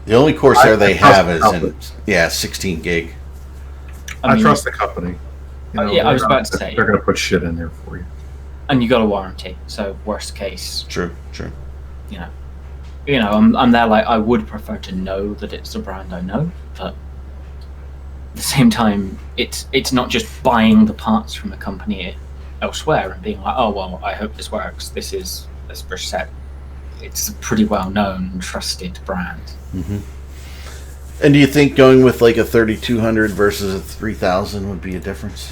The only Corsair
I
they
trust
have
the
is
company.
16 gig.
I
mean,
trust the company. You know,
yeah, I was
they're
about
gonna-
to say.
they're going to put shit in there for you.
And you got a warranty, so worst case,
True.
you know, I'm there like, I would prefer to know that it's a brand I know, but at the same time, it's not just buying the parts from a company elsewhere and being like, oh well, I hope this works. This is, as Brish said, it's a pretty well known, trusted brand.
And do you think going with like a 3200 versus a 3000 would be a difference?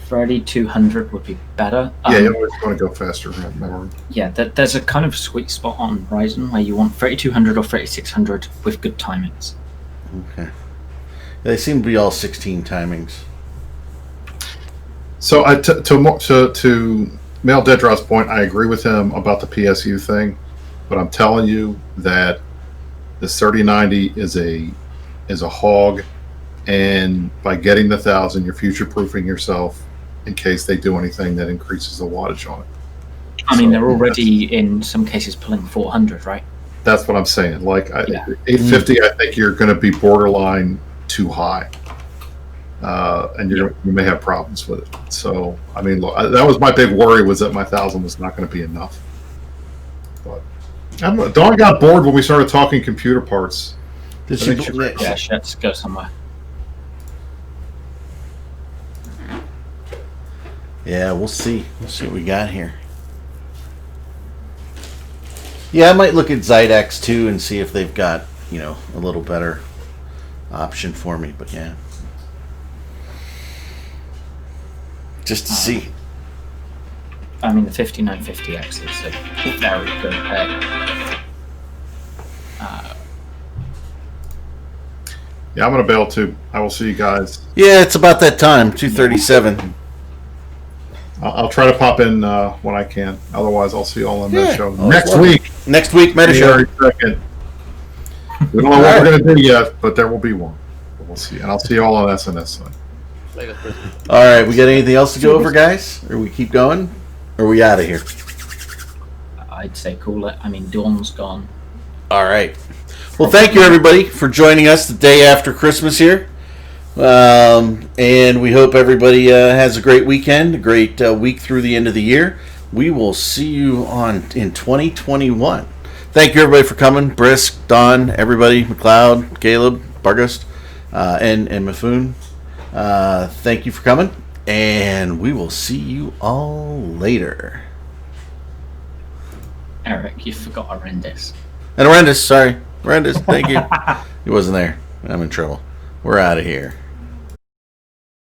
3200 would be better.
Yeah, you always want to go faster. Memory.
Yeah, there's a kind of sweet spot on Ryzen where you want 3200 or 3600 with good timings.
Okay. They seem to be all 16 timings.
So to Mel Dedraw's point, I agree with him about the PSU thing, but I'm telling you that this 3090 is a hog, and by getting the 1000, you're future-proofing yourself in case they do anything that increases the wattage on it.
I mean,
So,
they're already in some cases pulling 400, right?
That's what I'm saying. Like
Yeah.
850, I think you're going to be borderline too high, and you may have problems with it. So, I mean, look, that was my big worry, was that my 1000 was not going to be enough. But I don't know. Dawn got bored when we started talking computer parts.
Did
I
she?
think
Yeah, let's go somewhere.
Yeah, we'll see. We'll see what we got here. Yeah, I might look at Zydex too and see if they've got, you know, a little better option for me. But yeah, just to see.
I mean, the 5950X is a very good peg.
Yeah, I'm going to bail too. I will see you guys.
Yeah, it's about that time. 2:37.
I'll try to pop in when I can. Otherwise, I'll see you all on
Yeah.
that show
Oh,
next
lovely.
week.
Next week, Meta Show.
January 2nd. We don't know what we're going to do yet, but there will be one. We'll see. And I'll see you all on SNS side.
Later, Chris.
All right, we got anything else to go over, guys? Or we keep going? Or are we out of here?
I'd say call it. I mean, Dawn's gone.
All right. Well, thank you everybody for joining us the day after Christmas here. And we hope everybody has a great weekend, a great week through the end of the year. We will see you in 2021. Thank you everybody for coming. Brisk, Don, everybody, McLeod, Caleb, Barghost, and Mifune. Thank you for coming, and we will see you all later.
Eric, you forgot Horrendous.
And Horrendous, sorry. Horrendous, thank you. He wasn't there. I'm in trouble. We're out of here.